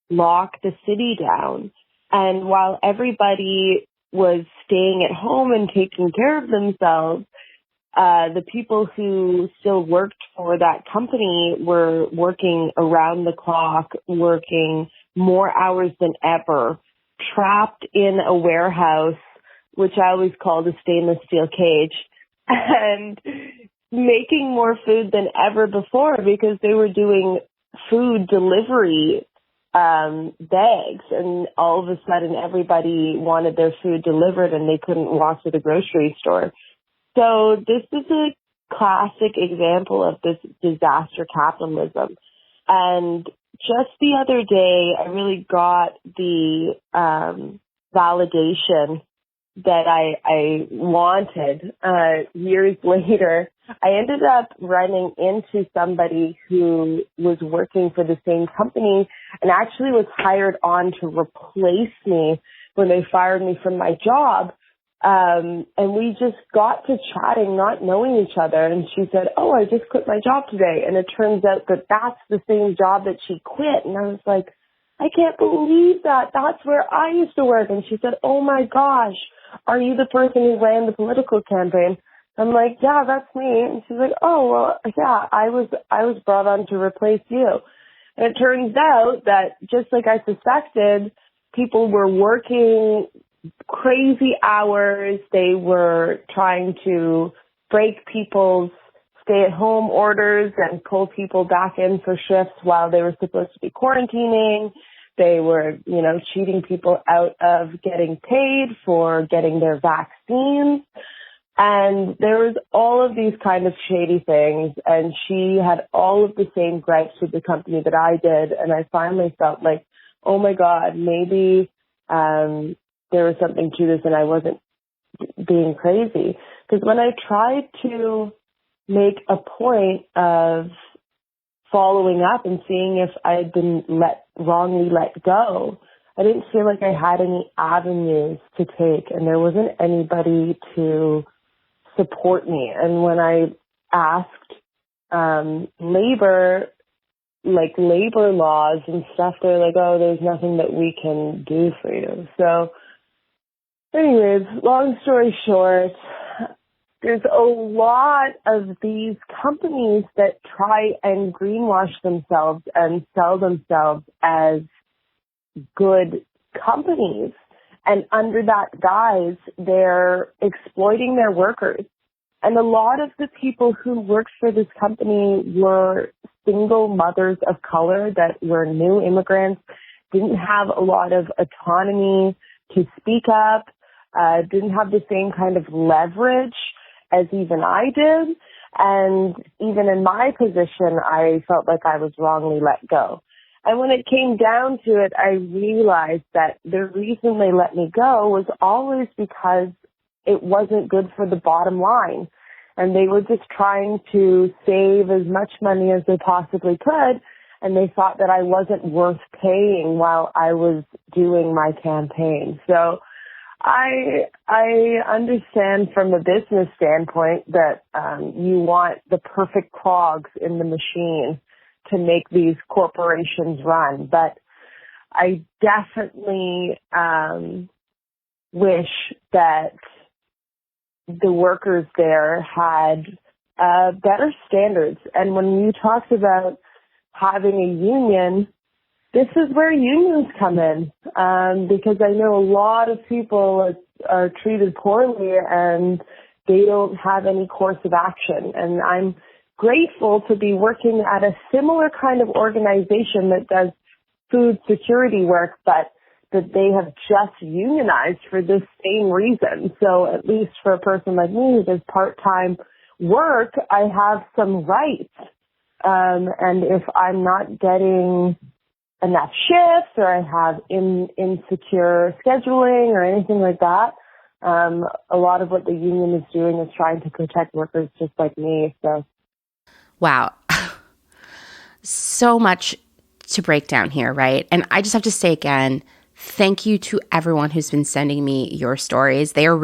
lock the city down. And while everybody was staying at home and taking care of themselves, the people who still worked for that company were working around the clock, working more hours than ever, trapped in a warehouse, which I always called a stainless steel cage, and making more food than ever before because they were doing food delivery bags, and all of a sudden everybody wanted their food delivered and they couldn't walk to the grocery store. So this is a classic example of this disaster capitalism. And just the other day, I really got the validation that I wanted. Years later, I ended up running into somebody who was working for the same company and actually was hired on to replace me when they fired me from my job. And we just got to chatting, not knowing each other. And she said, "Oh, I just quit my job today." And it turns out that that's the same job that she quit. And I was like, "I can't believe that. That's where I used to work." And she said, "Oh my gosh, are you the person who ran the political campaign?" I'm like, "Yeah, that's me." And she's like, "Oh, well, yeah, I was brought on to replace you." And it turns out that just like I suspected, people were working crazy hours. They were trying to break people's stay-at-home orders and pull people back in for shifts while they were supposed to be quarantining. They were, cheating people out of getting paid for getting their vaccines. And there was all of these kind of shady things. And she had all of the same gripes with the company that I did. And I finally felt like, oh my God, maybe there was something to this and I wasn't being crazy. Because when I tried to make a point of following up and seeing if I had been wrongly let go, I didn't feel like I had any avenues to take, and there wasn't anybody to support me. And when I asked labor laws and stuff, they're like, "Oh, there's nothing that we can do for you." So anyways, long story short, there's a lot of these companies that try and greenwash themselves and sell themselves as good companies. And under that guise, they're exploiting their workers. And a lot of the people who worked for this company were single mothers of color that were new immigrants, didn't have a lot of autonomy to speak up, didn't have the same kind of leverage as even I did. And even in my position, I felt like I was wrongly let go. And when it came down to it, I realized that the reason they let me go was always because it wasn't good for the bottom line. And they were just trying to save as much money as they possibly could. And they thought that I wasn't worth paying while I was doing my campaign. So I understand from a business standpoint that you want the perfect cogs in the machine to make these corporations run. But I definitely wish that the workers there had better standards. And when you talked about having a union, this is where unions come in, because I know a lot of people are treated poorly and they don't have any course of action. And I'm grateful to be working at a similar kind of organization that does food security work, but that they have just unionized for this same reason. So at least for a person like me who does part-time work, I have some rights. And if I'm not getting enough shifts or I have insecure scheduling or anything like that, a lot of what the union is doing is trying to protect workers just like me. So, wow. So much to break down here, right? And I just have to say again, thank you to everyone who's been sending me your stories. They're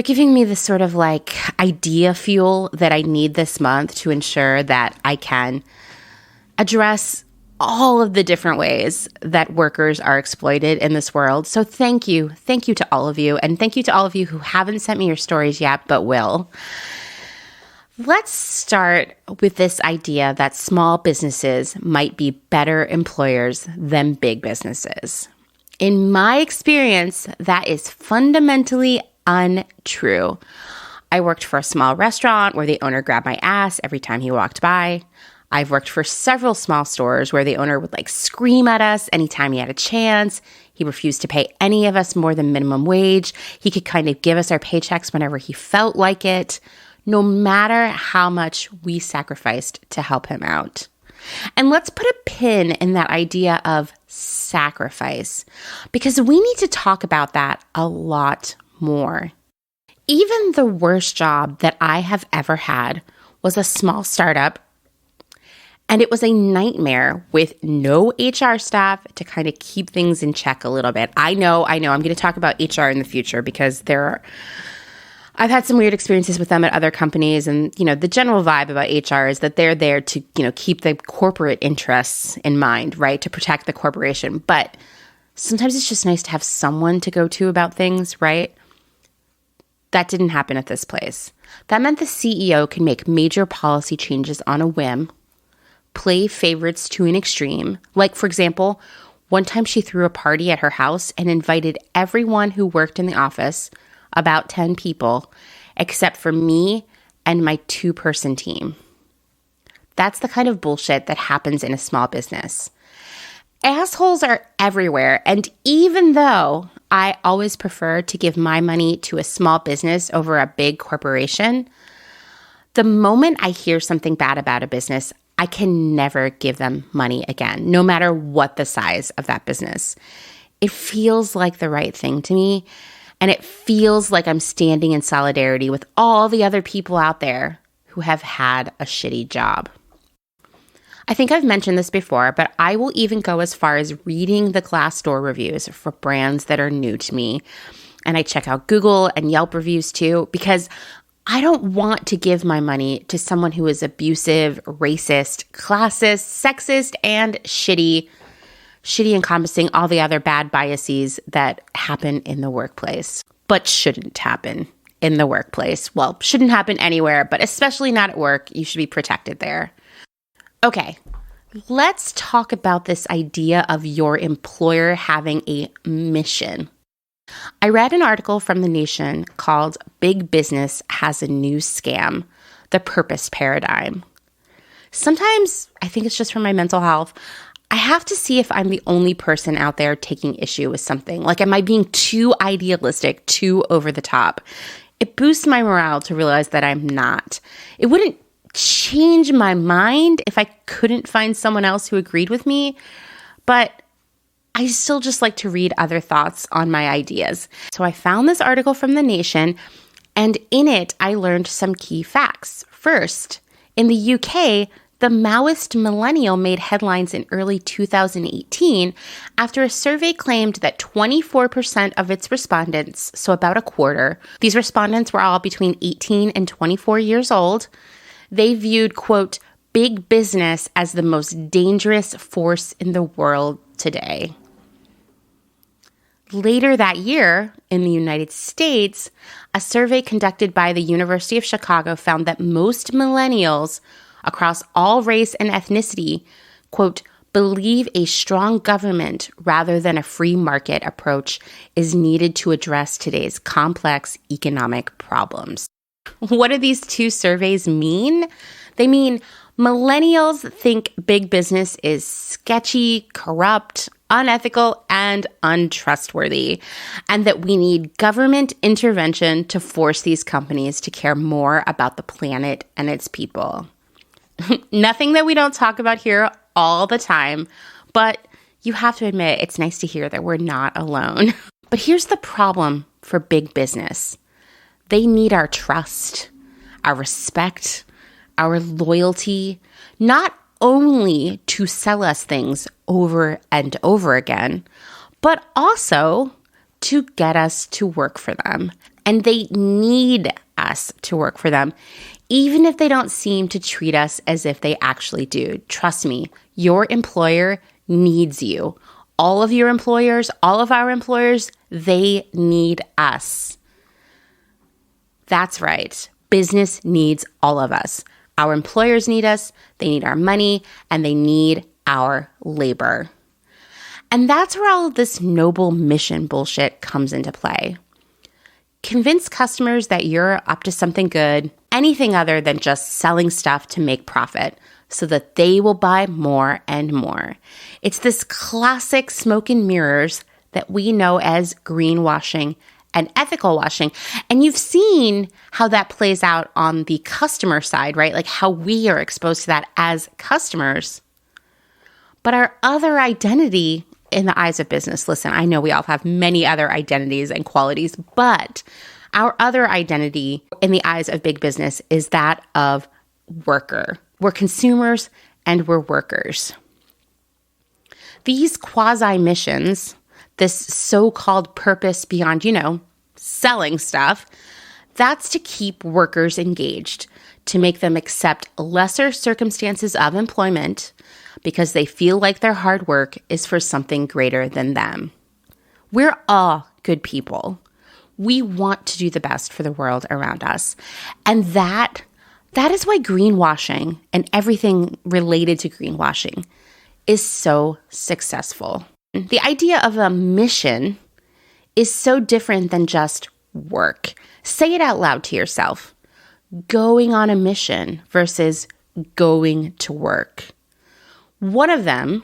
giving me this sort of like idea fuel that I need this month to ensure that I can address all of the different ways that workers are exploited in this world. So thank you. Thank you to all of you. And thank you to all of you who haven't sent me your stories yet, but will. Let's start with this idea that small businesses might be better employers than big businesses. In my experience, that is fundamentally untrue. I worked for a small restaurant where the owner grabbed my ass every time he walked by. I've worked for several small stores where the owner would scream at us anytime he had a chance. He refused to pay any of us more than minimum wage. He could kind of give us our paychecks whenever he felt like it, no matter how much we sacrificed to help him out. And let's put a pin in that idea of sacrifice, because we need to talk about that a lot more. Even the worst job that I have ever had was a small startup, and it was a nightmare with no HR staff to kind of keep things in check a little bit. I know. I'm going to talk about HR in the future because I've had some weird experiences with them at other companies, and the general vibe about HR is that they're there to keep the corporate interests in mind, right? To protect the corporation. But sometimes it's just nice to have someone to go to about things, right? That didn't happen at this place. That meant the CEO can make major policy changes on a whim, play favorites to an extreme. Like, for example, one time she threw a party at her house and invited everyone who worked in the office, about 10 people, except for me and my 2-person team. That's the kind of bullshit that happens in a small business. Assholes are everywhere, and even though I always prefer to give my money to a small business over a big corporation, the moment I hear something bad about a business, I can never give them money again, no matter what the size of that business. It feels like the right thing to me, and it feels like I'm standing in solidarity with all the other people out there who have had a shitty job. I think I've mentioned this before, but I will even go as far as reading the Glassdoor reviews for brands that are new to me. And I check out Google and Yelp reviews too, because I don't want to give my money to someone who is abusive, racist, classist, sexist, and shitty encompassing all the other bad biases that happen in the workplace, but shouldn't happen in the workplace. Well, shouldn't happen anywhere, but especially not at work. You should be protected there. Okay, let's talk about this idea of your employer having a mission. I read an article from The Nation called Big Business Has a New Scam, The Purpose Paradigm. Sometimes, I think it's just for my mental health, I have to see if I'm the only person out there taking issue with something. Like, am I being too idealistic, too over the top? It boosts my morale to realize that I'm not. It wouldn't change my mind if I couldn't find someone else who agreed with me, but I still just like to read other thoughts on my ideas. So I found this article from The Nation, and in it, I learned some key facts. First, in the UK, the Maoist millennial made headlines in early 2018 after a survey claimed that 24% of its respondents, so about a quarter, these respondents were all between 18 and 24 years old, they viewed, quote, big business as the most dangerous force in the world today. Later that year, in the United States, a survey conducted by the University of Chicago found that most millennials across all race and ethnicity, quote, believe a strong government rather than a free market approach is needed to address today's complex economic problems. What do these two surveys mean? They mean millennials think big business is sketchy, corrupt, unethical, and untrustworthy, and that we need government intervention to force these companies to care more about the planet and its people. Nothing that we don't talk about here all the time, but you have to admit it's nice to hear that we're not alone. But here's the problem for big business. They need our trust, our respect, our loyalty, not only to sell us things over and over again, but also to get us to work for them. And they need us to work for them, even if they don't seem to treat us as if they actually do. Trust me, your employer needs you. All of your employers, all of our employers, they need us. That's right. Business needs all of us. Our employers need us, they need our money, and they need our labor. And that's where all of this noble mission bullshit comes into play. Convince customers that you're up to something good, anything other than just selling stuff to make profit, so that they will buy more and more. It's this classic smoke and mirrors that we know as greenwashing and ethical washing. And you've seen how that plays out on the customer side, right? Like how we are exposed to that as customers. But our other identity in the eyes of business, listen, I know we all have many other identities and qualities, but our other identity in the eyes of big business is that of worker. We're consumers and we're workers. These quasi-missions, this so-called purpose beyond, selling stuff, that's to keep workers engaged, to make them accept lesser circumstances of employment because they feel like their hard work is for something greater than them. We're all good people. We want to do the best for the world around us. And that is why greenwashing and everything related to greenwashing is so successful. The idea of a mission is so different than just work. Say it out loud to yourself. Going on a mission versus going to work. One of them,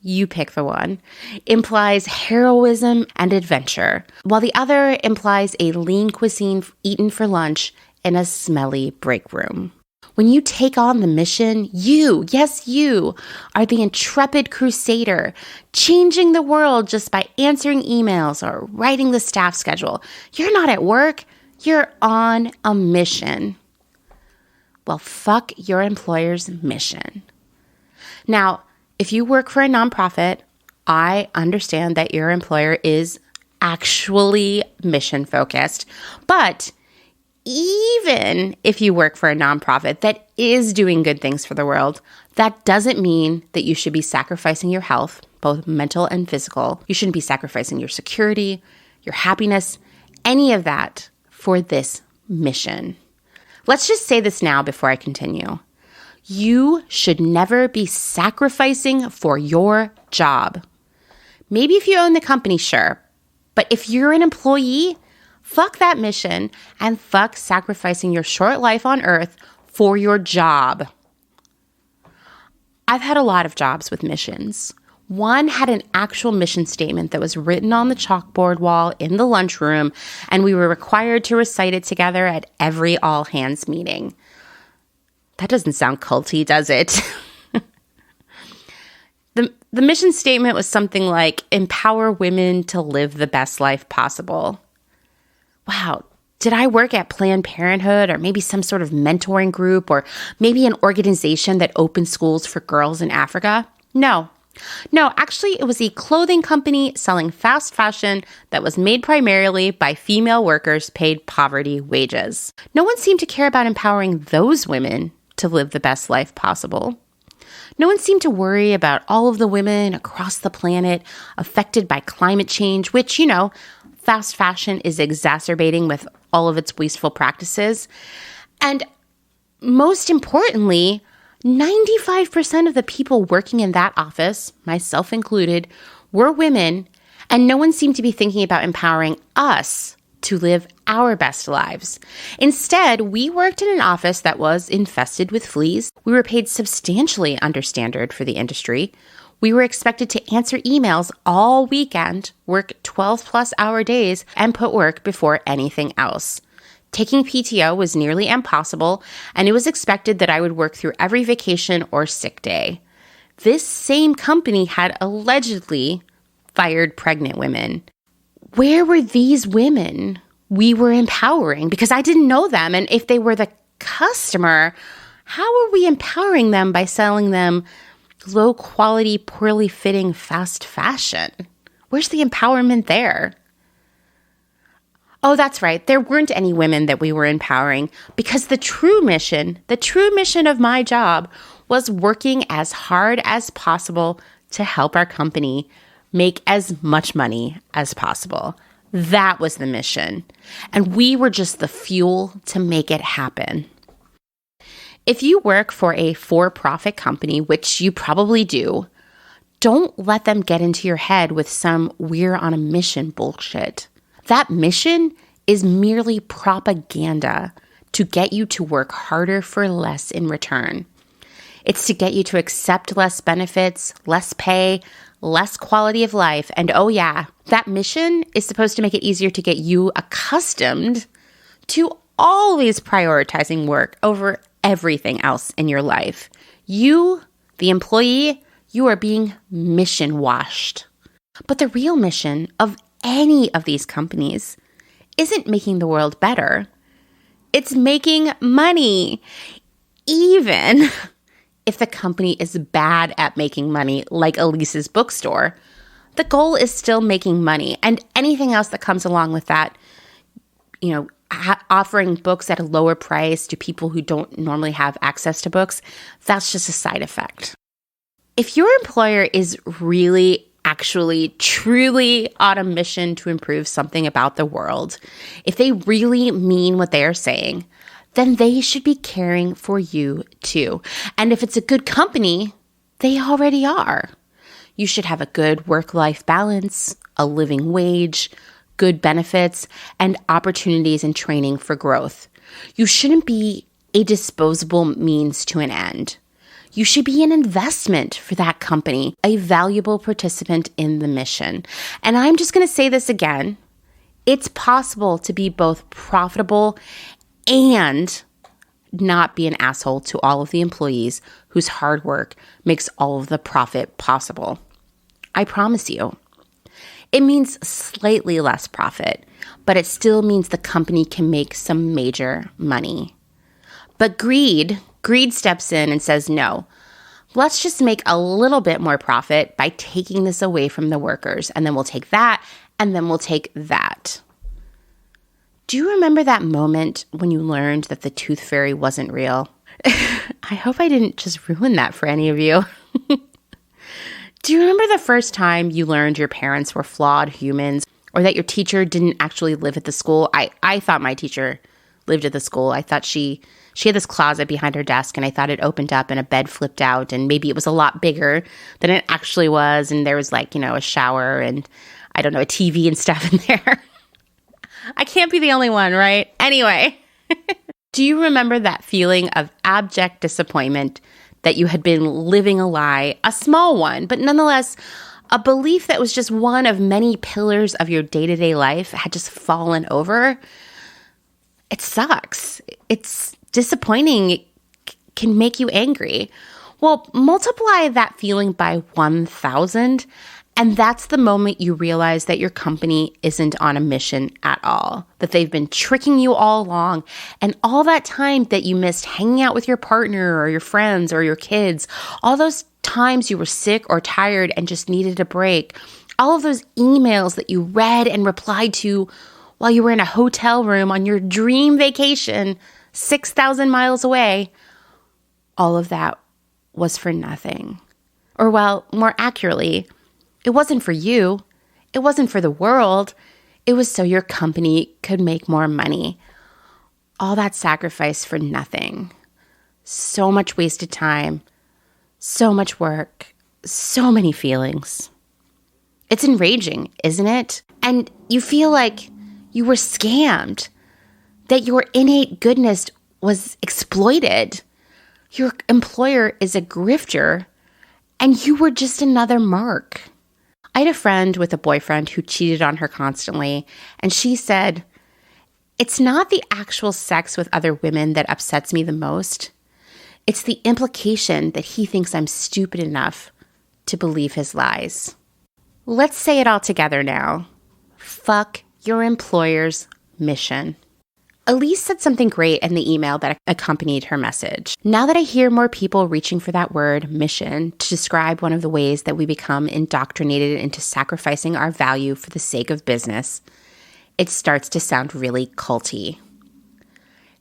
you pick the one, implies heroism and adventure, while the other implies a lean cuisine eaten for lunch in a smelly break room. When you take on the mission, you are the intrepid crusader, changing the world just by answering emails or writing the staff schedule. You're not at work, you're on a mission. Well, fuck your employer's mission. Now, if you work for a nonprofit, I understand that your employer is actually mission focused, but even if you work for a nonprofit that is doing good things for the world, that doesn't mean that you should be sacrificing your health, both mental and physical. You shouldn't be sacrificing your security, your happiness, any of that for this mission. Let's just say this now before I continue. You should never be sacrificing for your job. Maybe if you own the company, sure, But if you're an employee, fuck that mission and fuck sacrificing your short life on earth for your job. I've had a lot of jobs with missions. One had an actual mission statement that was written on the chalkboard wall in the lunchroom, and we were required to recite it together at every all-hands meeting. That doesn't sound culty, does it? The mission statement was something like, empower women to live the best life possible. Wow, did I work at Planned Parenthood or maybe some sort of mentoring group or maybe an organization that opened schools for girls in Africa? No, actually it was a clothing company selling fast fashion that was made primarily by female workers paid poverty wages. No one seemed to care about empowering those women to live the best life possible. No one seemed to worry about all of the women across the planet affected by climate change, which, fast fashion is exacerbating with all of its wasteful practices. And most importantly, 95% of the people working in that office, myself included, were women, and no one seemed to be thinking about empowering us to live our best lives. Instead, we worked in an office that was infested with fleas. We were paid substantially understandard for the industry. We were expected to answer emails all weekend, work 12-plus hour days, and put work before anything else. Taking PTO was nearly impossible, and it was expected that I would work through every vacation or sick day. This same company had allegedly fired pregnant women. Where were these women we were empowering? Because I didn't know them, and if they were the customer, how are we empowering them by selling them low-quality, poorly fitting fast fashion? Where's the empowerment there? Oh, that's right. There weren't any women that we were empowering because the true mission of my job was working as hard as possible to help our company make as much money as possible. That was the mission. And we were just the fuel to make it happen. If you work for a for-profit company, which you probably do, don't let them get into your head with some we're on a mission bullshit. That mission is merely propaganda to get you to work harder for less in return. It's to get you to accept less benefits, less pay, less quality of life. And oh yeah, that mission is supposed to make it easier to get you accustomed to always prioritizing work over everything else in your life. You, the employee, you are being mission washed. But the real mission of any of these companies isn't making the world better. It's making money. Even if the company is bad at making money, like Elise's bookstore, the goal is still making money. And anything else that comes along with that, offering books at a lower price to people who don't normally have access to books, that's just a side effect. If your employer is really, actually, truly on a mission to improve something about the world, if they really mean what they are saying, then they should be caring for you too. And if it's a good company, they already are. You should have a good work-life balance, a living wage, good benefits, and opportunities and training for growth. You shouldn't be a disposable means to an end. You should be an investment for that company, a valuable participant in the mission. And I'm just going to say this again. It's possible to be both profitable and not be an asshole to all of the employees whose hard work makes all of the profit possible. I promise you. It means slightly less profit, but it still means the company can make some major money. But greed steps in and says, no, let's just make a little bit more profit by taking this away from the workers. And then we'll take that, and then we'll take that. Do you remember that moment when you learned that the tooth fairy wasn't real? I hope I didn't just ruin that for any of you. Do you remember the first time you learned your parents were flawed humans, or that your teacher didn't actually live at the school? I thought my teacher lived at the school. I thought she had this closet behind her desk, and I thought it opened up and a bed flipped out, and maybe it was a lot bigger than it actually was, and there was a shower, and I don't know, a TV and stuff in there. I can't be the only one, right? Anyway, do you remember that feeling of abject disappointment that you had been living a lie, a small one, but nonetheless, a belief that was just one of many pillars of your day-to-day life had just fallen over? It sucks. It's disappointing. It can make you angry. Well, multiply that feeling by 1,000, and that's the moment you realize that your company isn't on a mission at all, that they've been tricking you all along, and all that time that you missed hanging out with your partner or your friends or your kids, all those times you were sick or tired and just needed a break, all of those emails that you read and replied to while you were in a hotel room on your dream vacation 6,000 miles away, all of that was for nothing. Or, well, more accurately, it wasn't for you. It wasn't for the world. It was so your company could make more money. All that sacrifice for nothing. So much wasted time. So much work. So many feelings. It's enraging, isn't it? And you feel like you were scammed, that your innate goodness was exploited. Your employer is a grifter, and you were just another mark. I had a friend with a boyfriend who cheated on her constantly, and she said, "It's not the actual sex with other women that upsets me the most. It's the implication that he thinks I'm stupid enough to believe his lies." Let's say it all together now. Fuck your employer's mission. Elise said something great in the email that accompanied her message. Now that I hear more people reaching for that word, mission, to describe one of the ways that we become indoctrinated into sacrificing our value for the sake of business, it starts to sound really culty.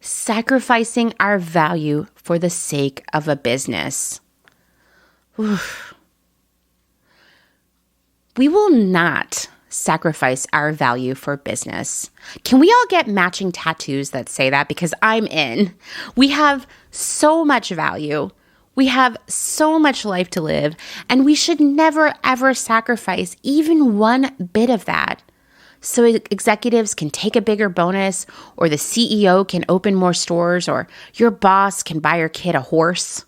Sacrificing our value for the sake of a business. Oof. We will not sacrifice our value for business. Can we all get matching tattoos that say that? Because I'm in. We have so much value. We have so much life to live, and we should never, ever sacrifice even one bit of that so executives can take a bigger bonus, or the CEO can open more stores, or your boss can buy your kid a horse.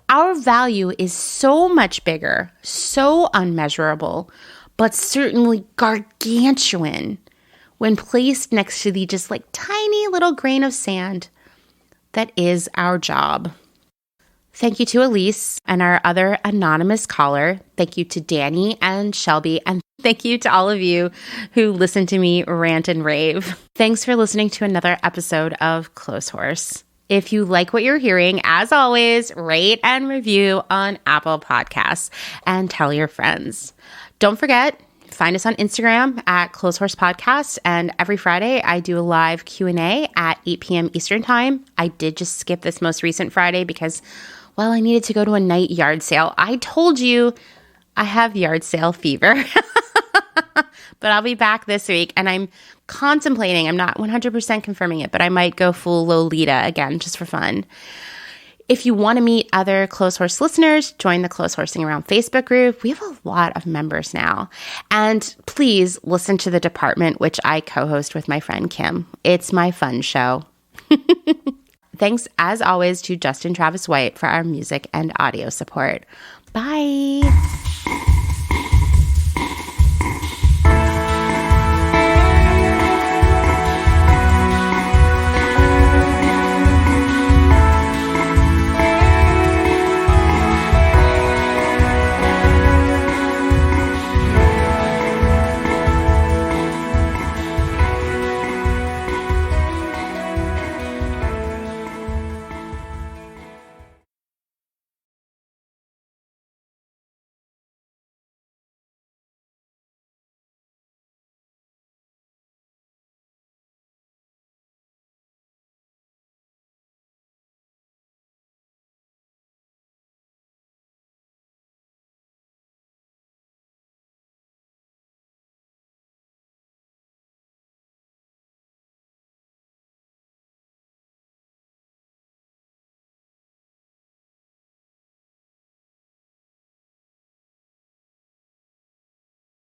Our value is so much bigger, so unmeasurable, but certainly gargantuan when placed next to the just like tiny little grain of sand that is our job. Thank you to Elise and our other anonymous caller. Thank you to Dani and Shelby. And thank you to all of you who listen to me rant and rave. Thanks for listening to another episode of Clotheshorse. If you like what you're hearing, as always, rate and review on Apple Podcasts and tell your friends. Don't forget, find us on Instagram at Clotheshorse Podcast, and every Friday I do a live Q&A at 8 p.m. Eastern Time. I did just skip this most recent Friday because, well, I needed to go to a night yard sale. I told you I have yard sale fever. But I'll be back this week, and I'm contemplating, I'm not 100% confirming it, but I might go full Lolita again just for fun. If you want to meet other Clotheshorse listeners, join the Clothehorsing Around Facebook group. We have a lot of members now. And please listen to The Department, which I co-host with my friend Kim. It's my fun show. Thanks, as always, to Justin Travis White for our music and audio support. Bye.